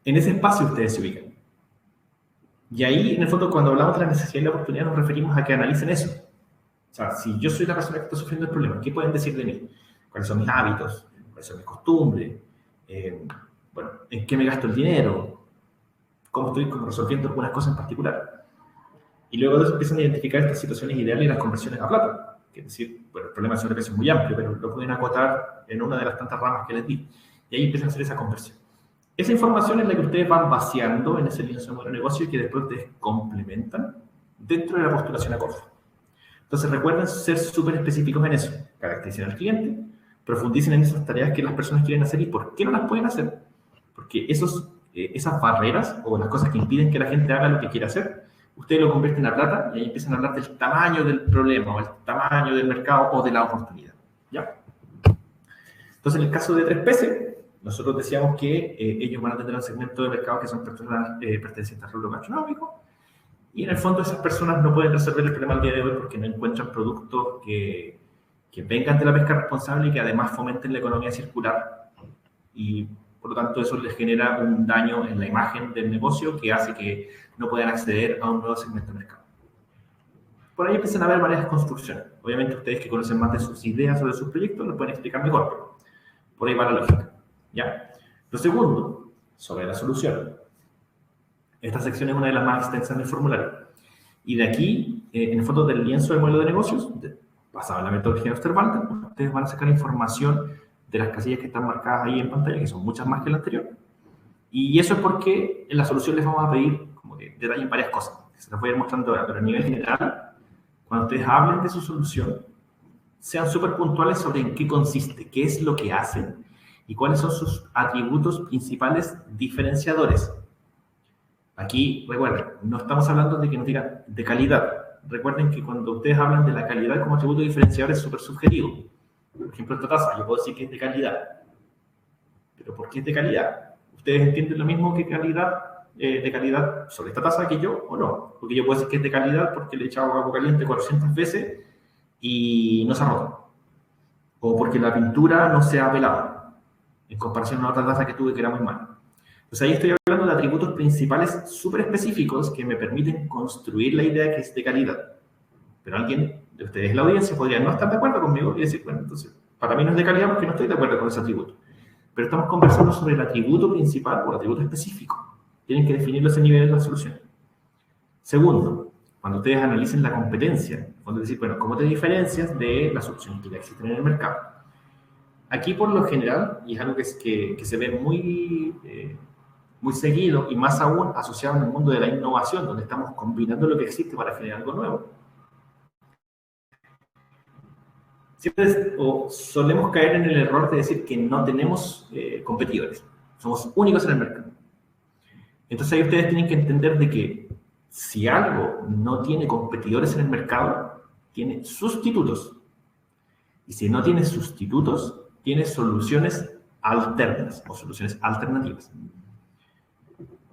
[SPEAKER 1] En ese espacio ustedes se ubican. Y ahí, en el fondo, cuando hablamos de la necesidad y la oportunidad, nos referimos a que analicen eso. O sea, si yo soy la persona que está sufriendo el problema, ¿qué pueden decir de mí? ¿Cuáles son mis hábitos? ¿Cuáles son mis costumbres? Bueno, ¿en qué me gasto el dinero? ¿Cómo estoy resolviendo algunas cosas en particular? Y luego de eso empiezan a identificar estas situaciones ideales y las conversiones a plata. Es decir, bueno, el problema de sobrepeso es muy amplio, pero lo pueden acotar en una de las tantas ramas que les di. Y ahí empiezan a hacer esa conversión. Esa información es la que ustedes van vaciando en ese lienzo de modelo de negocio y que después ustedes complementan dentro de la postulación a COF. Entonces recuerden ser súper específicos en eso. Caractericen al cliente, profundicen en esas tareas que las personas quieren hacer y por qué no las pueden hacer. Porque esas barreras o las cosas que impiden que la gente haga lo que quiere hacer, ustedes lo convierten a plata y ahí empiezan a hablar del tamaño del problema o el tamaño del mercado o de la oportunidad. ¿Ya? Entonces, en el caso de 3PS, nosotros decíamos que ellos van a tener un segmento de mercado que son personas pertenecientes al rubro gastronómico y en el fondo esas personas no pueden resolver el problema al día de hoy porque no encuentran productos que vengan de la pesca responsable y que además fomenten la economía circular y por lo tanto eso les genera un daño en la imagen del negocio que hace que no puedan acceder a un nuevo segmento de mercado. Por ahí empiezan a haber varias construcciones. Obviamente ustedes que conocen más de sus ideas o de sus proyectos lo pueden explicar mejor, pero por ahí va la lógica. ¿Ya? Lo segundo, sobre la solución. Esta sección es una de las más extensas del formulario. Y de aquí, en el fondo del lienzo del modelo de negocios, basado en la metodología de Osterwalder, ustedes van a sacar información de las casillas que están marcadas ahí en pantalla, que son muchas más que la anterior. Y eso es porque en la solución les vamos a pedir como que detallen varias cosas. Se las voy a ir mostrando ahora, pero a nivel general, cuando ustedes hablen de su solución, sean súper puntuales sobre en qué consiste, qué es lo que hacen, y cuáles son sus atributos principales diferenciadores. Aquí, recuerden, no estamos hablando de que nos digan de calidad. Recuerden que cuando ustedes hablan de la calidad como atributo diferenciador es súper subjetivo. Por ejemplo, esta taza, yo puedo decir que es de calidad. ¿Pero por qué es de calidad? ¿Ustedes entienden lo mismo que calidad, de calidad sobre esta taza que yo o no? Porque yo puedo decir que es de calidad porque le he echado agua caliente 400 veces y no se ha roto. O porque la pintura no se ha pelado en comparación a otra taza que tuve que era muy mala. Entonces ahí estoy hablando de atributos principales súper específicos que me permiten construir la idea que es de calidad. Pero alguien de ustedes en la audiencia podría no estar de acuerdo conmigo y decir, bueno, entonces para mí no es de calidad porque no estoy de acuerdo con ese atributo. Pero estamos conversando sobre el atributo principal o el atributo específico. Tienen que definirlo a ese nivel de la solución. Segundo, cuando ustedes analicen la competencia, cuando decir, bueno, ¿cómo te diferencias de las opciones que ya existen en el mercado? Aquí, por lo general, y es algo que se ve muy muy seguido y más aún asociado en el mundo de la innovación, donde estamos combinando lo que existe para generar algo nuevo. Siempre solemos caer en el error de decir que no tenemos competidores, somos únicos en el mercado. Entonces ahí ustedes tienen que entender de que si algo no tiene competidores en el mercado, tiene sustitutos. Y si no tiene sustitutos, tiene soluciones alternas o soluciones alternativas.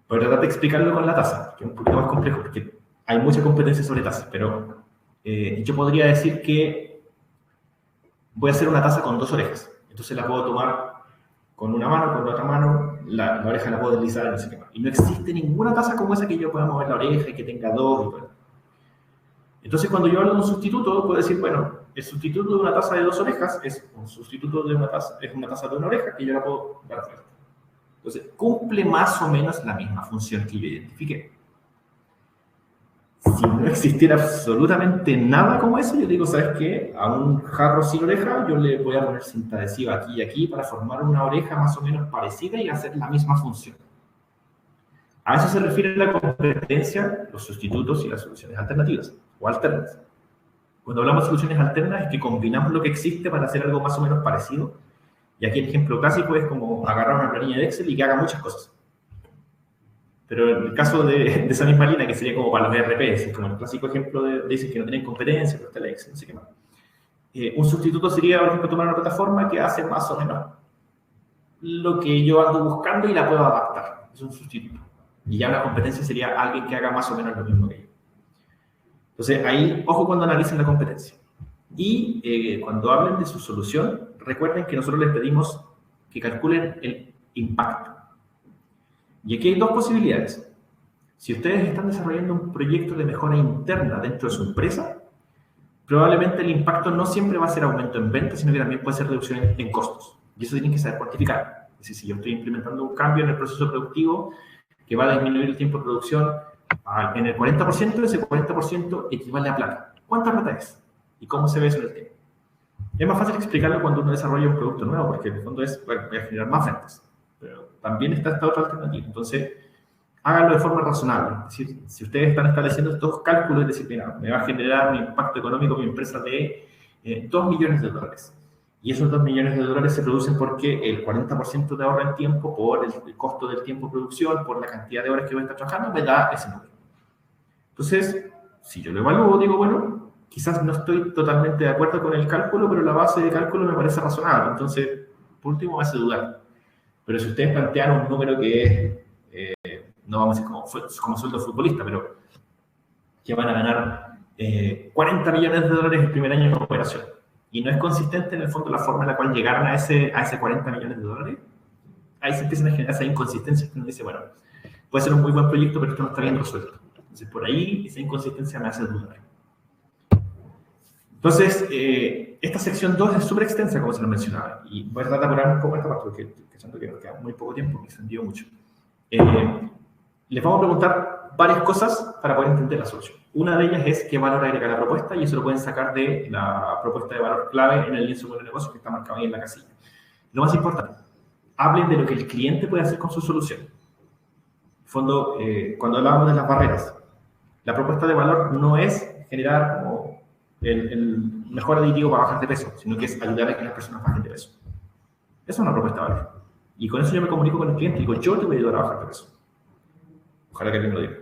[SPEAKER 1] Voy a tratar de explicarlo con la tasa, que es un poquito más complejo porque hay mucha competencia sobre tasas, pero yo podría decir que voy a hacer una taza con 2 orejas. Entonces la puedo tomar con una mano, con la otra mano, la oreja la puedo deslizar, no sé qué más. Y no existe ninguna taza como esa que yo pueda mover la oreja y que tenga 2 y todo. Entonces cuando yo hablo de un sustituto, puedo decir, bueno, el sustituto de una taza de 2 orejas es un sustituto de una taza de una oreja que yo la puedo dar fuerte. Entonces, cumple más o menos la misma función que yo identifiqué. Si no existiera absolutamente nada como eso, yo digo, ¿sabes qué? A un jarro sin oreja yo le voy a poner cinta adhesiva aquí y aquí para formar una oreja más o menos parecida y hacer la misma función. A eso se refiere la competencia, los sustitutos y las soluciones alternativas o alternas. Cuando hablamos de soluciones alternas es que combinamos lo que existe para hacer algo más o menos parecido. Y aquí el ejemplo clásico es como agarrar una planilla de Excel y que haga muchas cosas. Pero en el caso de esa misma línea, que sería como para los ERPs, es como el clásico ejemplo de dicen que no tienen competencia, pero está la Excel, no sé qué más. Un sustituto sería, por ejemplo, tomar una plataforma que hace más o menos lo que yo ando buscando y la puedo adaptar. Es un sustituto. Y ya una competencia sería alguien que haga más o menos lo mismo que yo. Entonces, ahí, ojo cuando analicen la competencia. Y cuando hablen de su solución, recuerden que nosotros les pedimos que calculen el impacto. Y aquí hay 2 posibilidades. Si ustedes están desarrollando un proyecto de mejora interna dentro de su empresa, probablemente el impacto no siempre va a ser aumento en ventas, sino que también puede ser reducción en costos. Y eso tienen que saber cuantificar. Es decir, si yo estoy implementando un cambio en el proceso productivo que va a disminuir el tiempo de producción en el 40%, ese 40% equivale a plata. ¿Cuánta plata es? ¿Y cómo se ve eso en el tiempo? Es más fácil explicarlo cuando uno desarrolla un producto nuevo, porque en el fondo es, bueno, voy a generar más ventas. Pero también está esta otra alternativa. Entonces, háganlo de forma razonable. Es decir, si ustedes están estableciendo estos cálculos, es decir, mira, me va a generar un impacto económico mi empresa de $2 millones. Y esos $2 millones se producen porque el 40% de ahorro en tiempo por el costo del tiempo de producción, por la cantidad de horas que voy a estar trabajando, me da ese número. Entonces, si yo lo evalúo, digo, bueno, quizás no estoy totalmente de acuerdo con el cálculo, pero la base de cálculo me parece razonable. Entonces, por último, me hace dudar. Pero si ustedes plantean un número que es, no vamos a decir como sueldo futbolista, pero que van a ganar $40 millones el primer año de operación, y no es consistente en el fondo la forma en la cual llegaron a ese $40 millones, ahí se empiezan a generar esa inconsistencia que uno dice, bueno, puede ser un muy buen proyecto, pero esto no está bien resuelto. Entonces, por ahí, esa inconsistencia me hace dudar. Entonces, esta sección 2 es súper extensa, como se lo mencionaba, y voy a tratar de apurar un poco esta parte, porque siento que nos queda muy poco tiempo, me extendió mucho. Les vamos a preguntar varias cosas para poder entender la solución. Una de ellas es qué valor agrega la propuesta, y eso lo pueden sacar de la propuesta de valor clave en el lienzo de negocio que está marcado ahí en la casilla. Lo más importante, hablen de lo que el cliente puede hacer con su solución. En el fondo, cuando hablábamos de las barreras, la propuesta de valor no es generar como el mejor aditivo para bajar de peso, sino que es ayudar a que las personas bajen de peso. Esa es una propuesta de valor. Y con eso yo me comunico con el cliente y digo, yo te voy a ayudar a bajar de peso. Ojalá que alguien me lo diga.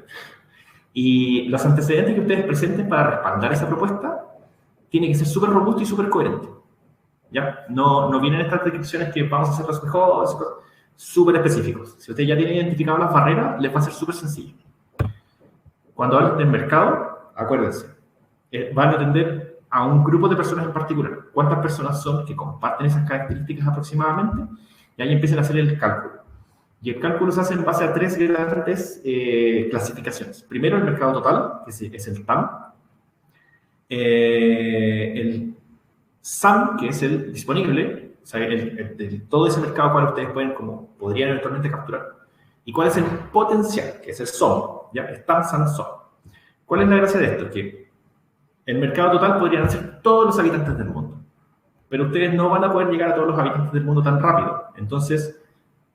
[SPEAKER 1] Y los antecedentes que ustedes presenten para respaldar esa propuesta tienen que ser súper robusto y súper coherente. ¿Ya? No vienen estas descripciones que vamos a hacer los mejores, súper específicos. Si ustedes ya tienen identificado las barreras, les va a ser súper sencillo. Cuando hablen del mercado, acuérdense, van a atender a un grupo de personas en particular. ¿Cuántas personas son que comparten esas características aproximadamente? Y ahí empiezan a hacer el cálculo. Y el cálculo se hace en base a 3 grandes clasificaciones. Primero, el mercado total, que es el TAM. El SAM, que es el disponible, o sea, todo ese mercado cual ustedes podrían eventualmente capturar. ¿Y cuál es el potencial? Que es el SOM. ¿Ya? Es TAM, SAM, SOM. ¿Cuál es la gracia de esto? Que el mercado total podrían ser todos los habitantes del mundo. Pero ustedes no van a poder llegar a todos los habitantes del mundo tan rápido. Entonces,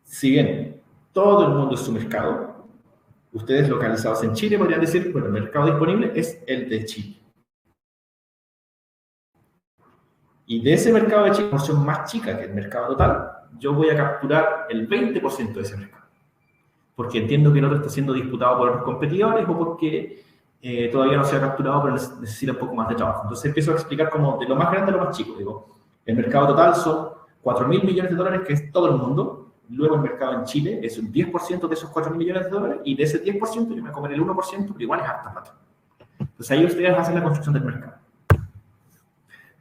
[SPEAKER 1] si bien todo el mundo es su mercado. Ustedes localizados en Chile podrían decir, bueno, el mercado disponible es el de Chile. Y de ese mercado de Chile, porción más chica que el mercado total, yo voy a capturar el 20% de ese mercado. Porque entiendo que el otro está siendo disputado por otros competidores o porque todavía no se ha capturado, pero necesita un poco más de trabajo. Entonces empiezo a explicar como de lo más grande a lo más chico. Digo, el mercado total son 4.000 millones de dólares, que es todo el mundo. Luego el mercado en Chile es un 10% de esos 4.000 millones de dólares, y de ese 10% yo me voy a comer el 1%, pero igual es harta plata. Entonces ahí ustedes hacen la construcción del mercado.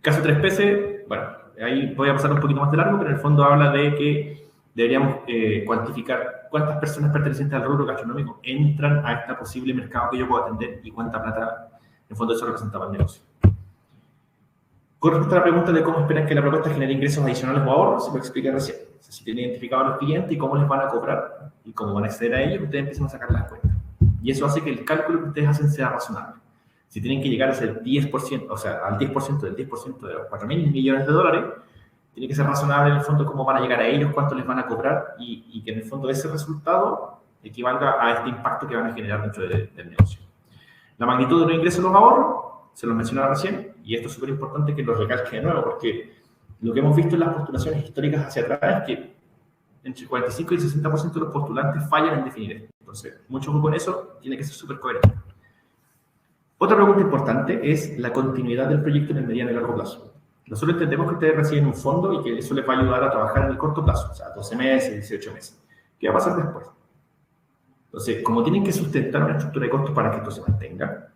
[SPEAKER 1] Caso 3PC, bueno, ahí voy a pasar un poquito más de largo, pero en el fondo habla de que deberíamos cuantificar cuántas personas pertenecientes al rubro gastronómico entran a este posible mercado que yo puedo atender y cuánta plata, en el fondo, eso representa para el negocio. Con respecto a la pregunta de cómo esperan que la propuesta genere ingresos adicionales o ahorros, se lo expliqué recién. O sea, si tienen identificados a los clientes y cómo les van a cobrar y cómo van a acceder a ellos, ustedes empiezan a sacar las cuentas. Y eso hace que el cálculo que ustedes hacen sea razonable. Si tienen que llegar a ser 10%, o sea, al 10% del 10% de los 4.000 millones de dólares, tiene que ser razonable en el fondo cómo van a llegar a ellos, cuánto les van a cobrar y que en el fondo ese resultado equivalga a este impacto que van a generar dentro del negocio. La magnitud de los ingresos y los ahorros, se los mencionaba recién, y esto es súper importante que lo recalque de nuevo, porque lo que hemos visto en las postulaciones históricas hacia atrás es que entre 45 y 60% de los postulantes fallan en definir esto. Entonces, mucho ojo con eso, tiene que ser súper coherente. Otra pregunta importante es la continuidad del proyecto en el mediano y largo plazo. Nosotros entendemos que ustedes reciben un fondo y que eso les va a ayudar a trabajar en el corto plazo, o sea, 12 meses, 18 meses. ¿Qué va a pasar después? Entonces, como tienen que sustentar una estructura de costos para que esto se mantenga,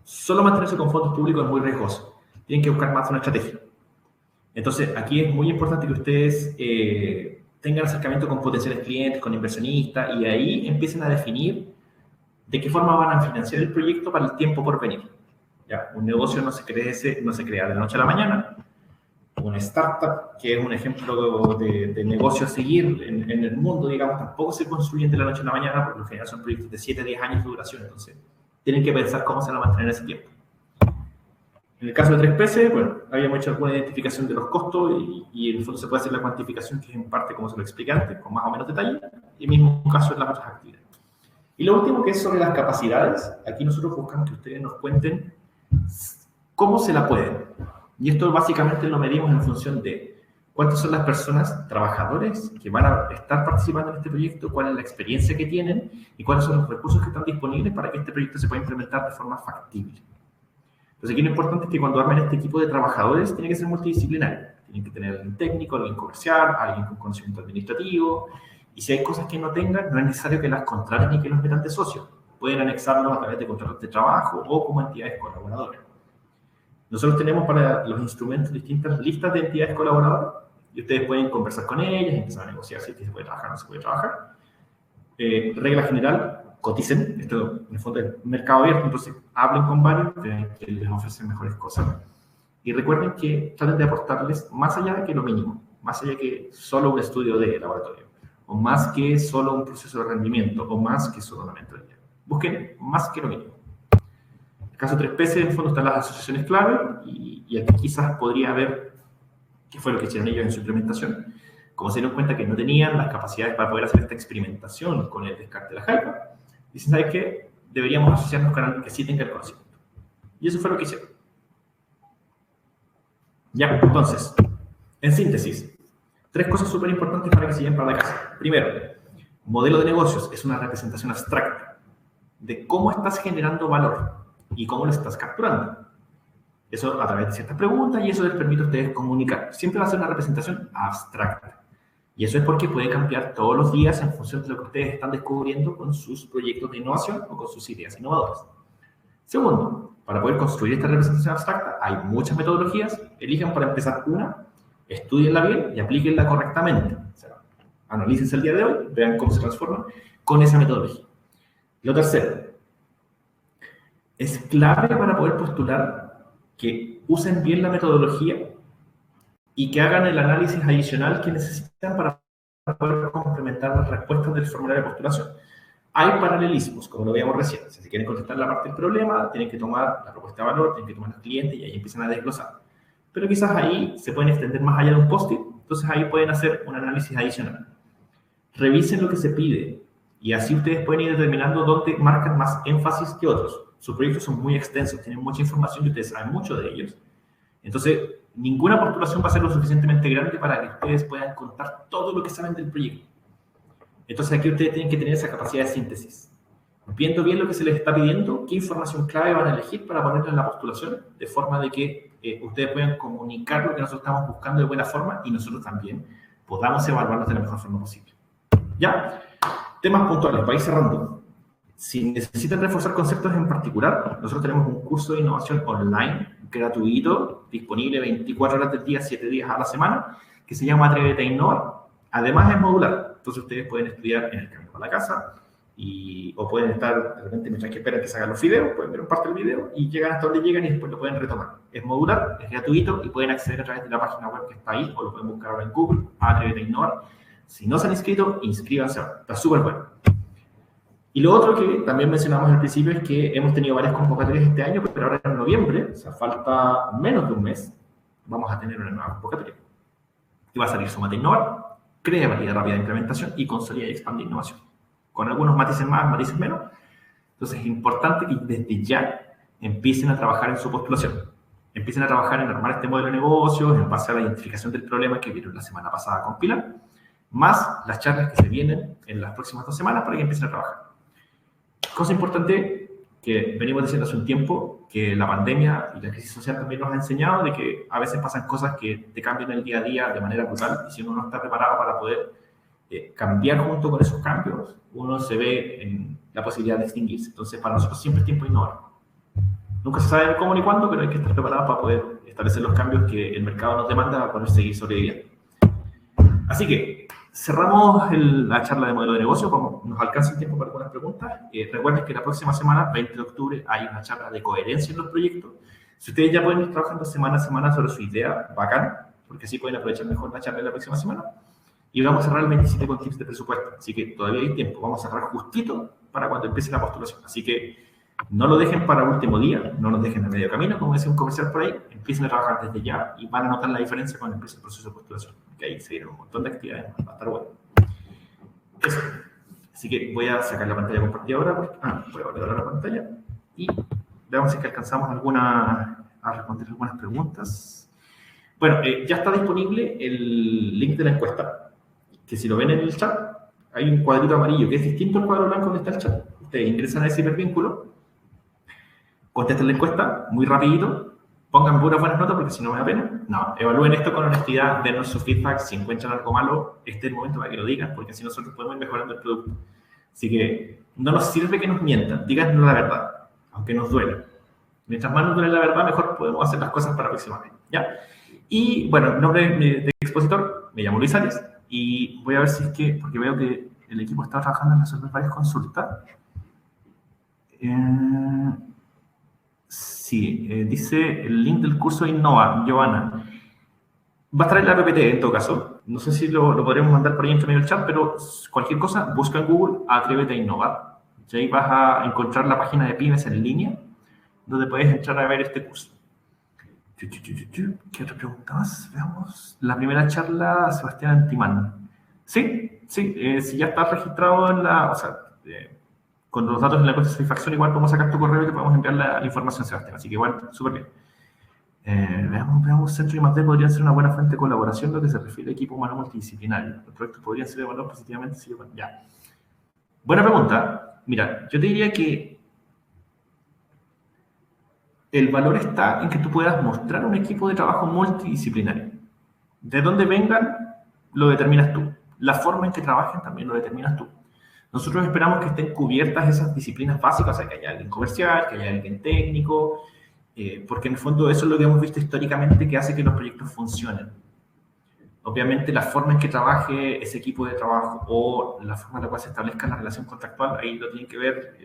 [SPEAKER 1] solo mantenerse con fondos públicos es muy riesgoso. Tienen que buscar más una estrategia. Entonces, aquí es muy importante que ustedes tengan acercamiento con potenciales clientes, con inversionistas, y ahí empiecen a definir de qué forma van a financiar el proyecto para el tiempo por venir. ¿Ya? Un negocio no se crea de la noche a la mañana. Una startup, que es un ejemplo de negocio a seguir en el mundo, digamos, tampoco se construyen de la noche a la mañana, porque en general son proyectos de 7 a 10 años de duración. Entonces, tienen que pensar cómo se van a mantener ese tiempo. En el caso de 3PC, bueno, habíamos hecho alguna identificación de los costos y en el fondo se puede hacer la cuantificación, que es en parte como se lo expliqué antes, con más o menos detalle, y mismo caso en las otras actividades. Y lo último, que es sobre las capacidades, aquí nosotros buscamos que ustedes nos cuenten cómo se la pueden. Y esto básicamente lo medimos en función de cuántas son las personas, trabajadores, que van a estar participando en este proyecto, cuál es la experiencia que tienen y cuáles son los recursos que están disponibles para que este proyecto se pueda implementar de forma factible. Entonces, aquí lo importante es que cuando armen este equipo de trabajadores, tiene que ser multidisciplinario. Tienen que tener alguien técnico, alguien comercial, alguien con conocimiento administrativo. Y si hay cosas que no tengan, no es necesario que las contraten ni que los metan de socios. Pueden anexarlos a través de contratos de trabajo o como entidades colaboradoras. Nosotros tenemos para los instrumentos distintas listas de entidades colaboradoras y ustedes pueden conversar con ellas y empezar a negociar si se puede trabajar o no se puede trabajar. Regla general, coticen. Esto en el fondo es mercado abierto, entonces hablen con varios que les ofrecen mejores cosas. Y recuerden que traten de aportarles más allá de que lo mínimo, más allá que solo un estudio de laboratorio, o más que solo un proceso de rendimiento, o más que solo una mentoría. Busquen más que lo mínimo. En el caso 3PC, en el fondo están las asociaciones clave, y aquí quizás podría haber qué fue lo que hicieron ellos en su implementación. Como se dieron cuenta que no tenían las capacidades para poder hacer esta experimentación con el descarte de la jaiba, dicen, ¿sabes qué? Deberíamos asociarnos con alguien que sí tenga el conocimiento. Y eso fue lo que hicieron. Ya, entonces, en síntesis, 3 cosas súper importantes para que se lleven para la casa. Primero, modelo de negocios es una representación abstracta de cómo estás generando valor y cómo lo estás capturando. Eso a través de ciertas preguntas, y eso les permite a ustedes comunicar. Siempre va a ser una representación abstracta. Y eso es porque puede cambiar todos los días en función de lo que ustedes están descubriendo con sus proyectos de innovación o con sus ideas innovadoras. Segundo, para poder construir esta representación abstracta hay muchas metodologías. Elijan para empezar una, estudienla bien y aplíquenla correctamente. O sea, analícense el día de hoy, vean cómo se transforma con esa metodología. Lo tercero, es clave para poder postular que usen bien la metodología y que hagan el análisis adicional que necesitan para poder complementar las respuestas del formulario de postulación. Hay paralelismos, como lo veíamos recién. Si quieren contestar la parte del problema, tienen que tomar la propuesta de valor, tienen que tomar los clientes y ahí empiezan a desglosar. Pero quizás ahí se pueden extender más allá de un post-it, entonces ahí pueden hacer un análisis adicional. revisen lo que se pide y así ustedes pueden ir determinando dónde marcan más énfasis que otros. Sus proyectos son muy extensos, tienen mucha información y ustedes saben mucho de ellos. Entonces, ninguna postulación va a ser lo suficientemente grande para que ustedes puedan contar todo lo que saben del proyecto. Entonces, aquí ustedes tienen que tener esa capacidad de síntesis. Viendo bien lo que se les está pidiendo, qué información clave van a elegir para ponerla en la postulación, de forma de que ustedes puedan comunicar lo que nosotros estamos buscando de buena forma y nosotros también podamos evaluarlos de la mejor forma posible. ¿Ya? Temas puntuales, para ir cerrando. Si necesitan reforzar conceptos en particular, nosotros tenemos un curso de innovación online, gratuito, disponible 24 horas del día, 7 días a la semana, que se llama Atrévete a Innovar. Además es modular, entonces ustedes pueden estudiar en el camino a la casa, o pueden estar, de repente, mientras que esperan que se hagan los videos, pueden ver un parte del video y llegan hasta donde llegan y después lo pueden retomar. Es modular, es gratuito y pueden acceder a través de la página web que está ahí o lo pueden buscar ahora en Google, Atrévete a Innovar. Si no se han inscrito, inscríbanse ahora, está súper bueno. Y lo otro que también mencionamos al principio es que hemos tenido varias convocatorias este año, pero ahora en noviembre, o sea, falta menos de un mes, vamos a tener una nueva convocatoria. Y va a salir Súmate a Innovar, Crea Valida Rápida de Implementación y Consolida y Expande Innovación. Con algunos matices más, matices menos. Entonces es importante que desde ya empiecen a trabajar en su postulación. Empiecen a trabajar en armar este modelo de negocios, en base a la identificación del problema que vieron la semana pasada con Pilar, más las charlas que se vienen en las próximas 2 semanas para que empiecen a trabajar. Cosa importante que venimos diciendo hace un tiempo, que la pandemia y la crisis social también nos ha enseñado de que a veces pasan cosas que te cambian el día a día de manera brutal y si uno no está preparado para poder cambiar junto con esos cambios, uno se ve en la posibilidad de extinguirse. Entonces, para nosotros siempre es tiempo de innovar. Nunca se sabe cómo ni cuándo, pero hay que estar preparado para poder establecer los cambios que el mercado nos demanda para poder seguir sobreviviendo. Así que cerramos la charla de modelo de negocio, como nos alcanza el tiempo para algunas preguntas. Recuerden que la próxima semana, 20 de octubre, hay una charla de coherencia en los proyectos. Si ustedes ya pueden ir trabajando semana a semana sobre su idea, bacán, porque así pueden aprovechar mejor la charla de la próxima semana. Y vamos a cerrar el 27 con tips de presupuesto. Así que todavía hay tiempo. Vamos a cerrar justito para cuando empiece la postulación. Así que no lo dejen para último día, no nos dejen a medio camino, como decía un comercial por ahí. Empiecen a trabajar desde ya y van a notar la diferencia cuando empiece el proceso de postulación. Que ahí se vienen un montón de actividades. Va a estar bueno. Eso. Así que voy a sacar la pantalla compartida ahora. Voy a volver a la pantalla. Y veamos si es que alcanzamos a responder algunas preguntas. Bueno, ya está disponible el link de la encuesta. Que si lo ven en el chat, hay un cuadrito amarillo que es distinto al cuadro blanco donde está el chat. Ustedes ingresan a ese hipervínculo, contesten la encuesta muy rapidito, pongan puras buenas notas porque si no me da pena. No, evalúen esto con honestidad, denos su feedback. Si encuentran algo malo, este es el momento para que lo digan, porque así nosotros podemos ir mejorando el producto. Así que no nos sirve que nos mientan, díganos la verdad, aunque nos duela. Mientras más nos duele la verdad, mejor podemos hacer las cosas para próximamente. ¿Ya? Y bueno, nombre de expositor, me llamo Luis Arias. Y voy a ver si es que, porque veo que el equipo está trabajando en resolver varias consultas. Sí, dice el link del curso Innova, Giovanna. Va a estar en la PPT en todo caso. No sé si lo podremos mandar por ahí entre medio del chat, pero cualquier cosa, busca en Google Atrévete a Innovar. Y ahí vas a encontrar la página de pymes en línea, donde puedes entrar a ver este curso. ¿Qué otra pregunta más? Veamos. La primera charla, Sebastián Antimán. Sí, si ya estás registrado en con los datos en la encuesta de satisfacción, igual podemos sacar tu correo y te podemos enviar la información, Sebastián. Así que igual, súper bien. Veamos, Centro y I+D podrían ser una buena fuente de colaboración en lo que se refiere a equipo humano multidisciplinario. Los proyectos podrían ser evaluados positivamente. Sí, bueno, ya. Buena pregunta. Mira, yo te diría que el valor está en que tú puedas mostrar un equipo de trabajo multidisciplinario. De dónde vengan, lo determinas tú. La forma en que trabajen también lo determinas tú. Nosotros esperamos que estén cubiertas esas disciplinas básicas, o sea, que haya alguien comercial, que haya alguien técnico, porque en el fondo eso es lo que hemos visto históricamente que hace que los proyectos funcionen. Obviamente la forma en que trabaje ese equipo de trabajo o la forma en la cual se establezca la relación contractual, ahí lo tienen que ver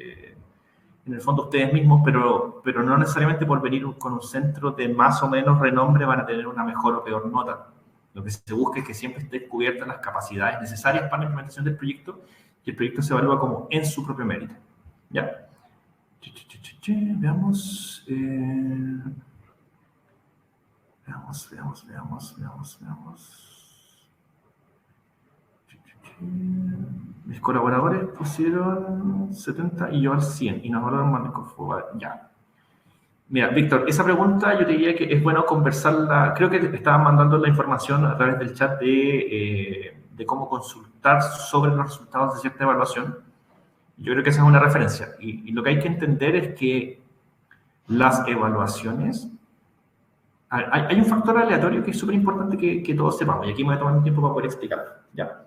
[SPEAKER 1] en el fondo ustedes mismos, pero no necesariamente por venir con un centro de más o menos renombre van a tener una mejor o peor nota. Lo que se busca es que siempre estén cubiertas las capacidades necesarias para la implementación del proyecto y el proyecto se evalúa como en su propio mérito. ¿Ya? Veamos. Veamos. Mis colaboradores pusieron 70 y yo al 100 y nos valoran más. Ya. Mira, Víctor, esa pregunta yo te diría que es bueno conversarla. Creo que te estaban mandando la información a través del chat de cómo consultar sobre los resultados de cierta evaluación. Yo creo que esa es una referencia. Y lo que hay que entender es que las evaluaciones... Hay un factor aleatorio que es súper importante que todos sepamos. Y aquí me voy a tomar un tiempo para poder explicarlo. ¿Ya?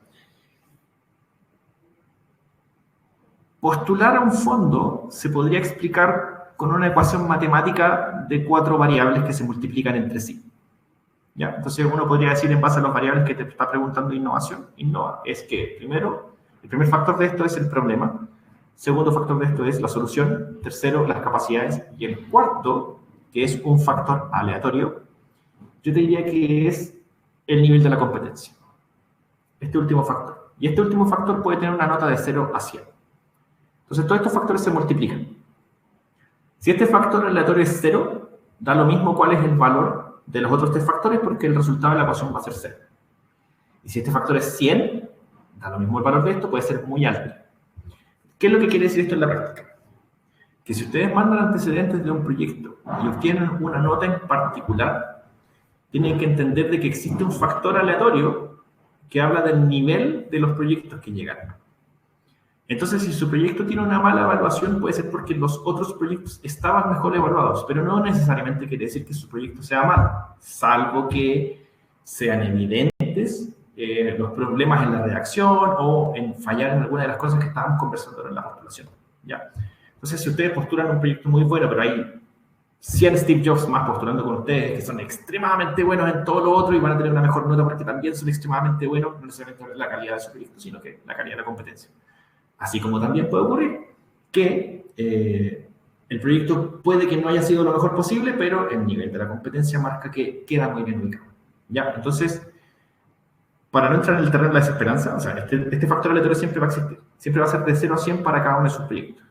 [SPEAKER 1] Postular a un fondo se podría explicar con una ecuación matemática de 4 variables que se multiplican entre sí. ¿Ya? Entonces uno podría decir en base a las variables que te está preguntando innovación, innova, es que primero, el primer factor de esto es el problema, segundo factor de esto es la solución, tercero, las capacidades, y el cuarto, que es un factor aleatorio, yo te diría que es el nivel de la competencia. Este último factor. Y este último factor puede tener una nota de 0 a 100. Entonces todos estos factores se multiplican. Si este factor aleatorio es 0, da lo mismo cuál es el valor de los otros 3 factores porque el resultado de la ecuación va a ser 0. Y si este factor es 100, da lo mismo el valor de esto, puede ser muy alto. ¿Qué es lo que quiere decir esto en la práctica? Que si ustedes mandan antecedentes de un proyecto y obtienen una nota en particular, tienen que entender de que existe un factor aleatorio que habla del nivel de los proyectos que llegan. Entonces, si su proyecto tiene una mala evaluación, puede ser porque los otros proyectos estaban mejor evaluados, pero no necesariamente quiere decir que su proyecto sea malo, salvo que sean evidentes los problemas en la redacción o en fallar en alguna de las cosas que estábamos conversando en la postulación. ¿Ya? Entonces, si ustedes postulan un proyecto muy bueno, pero hay 100 Steve Jobs más postulando con ustedes que son extremadamente buenos en todo lo otro y van a tener una mejor nota porque también son extremadamente buenos, no necesariamente la calidad de su proyecto, sino que la calidad de la competencia. Así como también puede ocurrir que el proyecto puede que no haya sido lo mejor posible, pero el nivel de la competencia marca que queda muy bien ubicado. ¿Ya? Entonces, para no entrar en el terreno de la desesperanza, o sea, este factor aleatorio siempre va a existir. Siempre va a ser de 0 a 100 para cada uno de sus proyectos.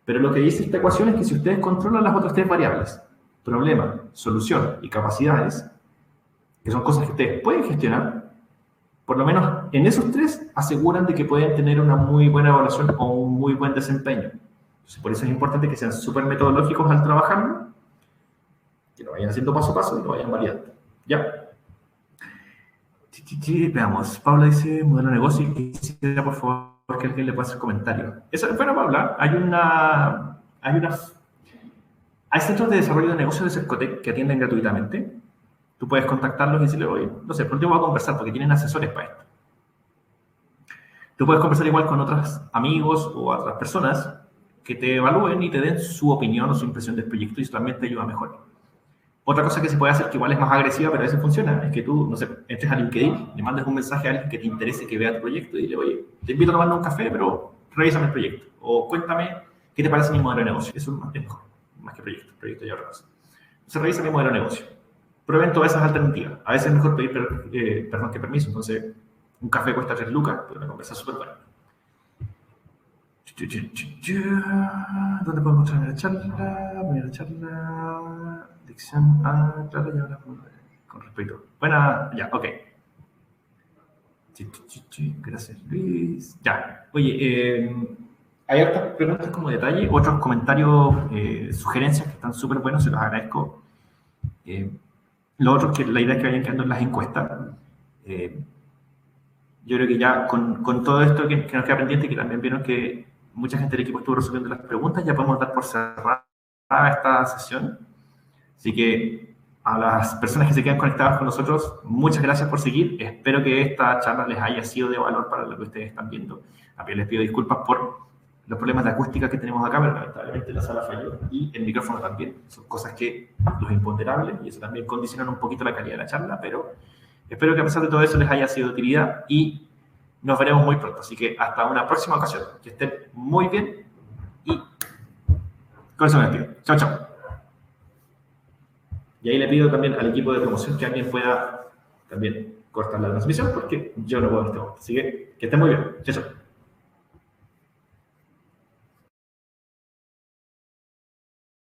[SPEAKER 1] Pero lo que dice esta ecuación es que si ustedes controlan las otras 3 variables, problema, solución y capacidades, que son cosas que ustedes pueden gestionar, por lo menos en esos 3 aseguran de que pueden tener una muy buena evaluación o un muy buen desempeño. Entonces, por eso es importante que sean súper metodológicos al trabajarlo, que lo vayan haciendo paso a paso y lo vayan variando. Ya. Veamos, Paula dice, modelo de negocio, y quisiera por favor que alguien le pueda hacer comentarios. Eso es bueno, Paula. Hay centros de desarrollo de negocios de Cercotec que atienden gratuitamente. Tú puedes contactarlos y decirle, oye, no sé, por último voy a conversar porque tienen asesores para esto. Tú puedes conversar igual con otros amigos o otras personas que te evalúen y te den su opinión o su impresión del proyecto y eso también te ayuda a mejorar. Otra cosa que se puede hacer, que igual es más agresiva, pero a veces funciona, es que tú, no sé, entres a LinkedIn, le mandes un mensaje a alguien que te interese que vea tu proyecto y dile, oye, te invito a tomar un café, pero revísame el proyecto. O cuéntame qué te parece mi modelo de negocio. Eso es mejor, más que proyecto. Proyecto ya otra cosa. Entonces revisa mi modelo de negocio. Prueben todas esas alternativas. A veces es mejor pedir perdón que permiso. Entonces, un café cuesta 3 lucas, pero una conversa súper buena. ¿Dónde puedo encontrar la charla? Primera charla. Dicción. Claro, ya hablamos con respecto. Buena, ya, ok. Gracias, Luis. Ya, oye, hay otras preguntas como detalle, otros comentarios, sugerencias que están súper buenos, se los agradezco. Lo otro es que la idea es que vayan quedando en las encuestas. Yo creo que ya con todo esto que nos queda pendiente, que también vieron que mucha gente del equipo estuvo resolviendo las preguntas, ya podemos dar por cerrada esta sesión. Así que a las personas que se quedan conectadas con nosotros, muchas gracias por seguir. Espero que esta charla les haya sido de valor para lo que ustedes están viendo. También les pido disculpas por los problemas de acústica que tenemos acá, pero lamentablemente la sala falló y el micrófono también. Son cosas que los imponderables y eso también condicionan un poquito la calidad de la charla, pero espero que a pesar de todo eso les haya sido de utilidad y nos veremos muy pronto. Así que hasta una próxima ocasión. Que estén muy bien y con eso me despido. Chao, chao. Y ahí le pido también al equipo de promoción que alguien pueda también cortar la transmisión porque yo no puedo en este momento. Así que estén muy bien. Chao, chao.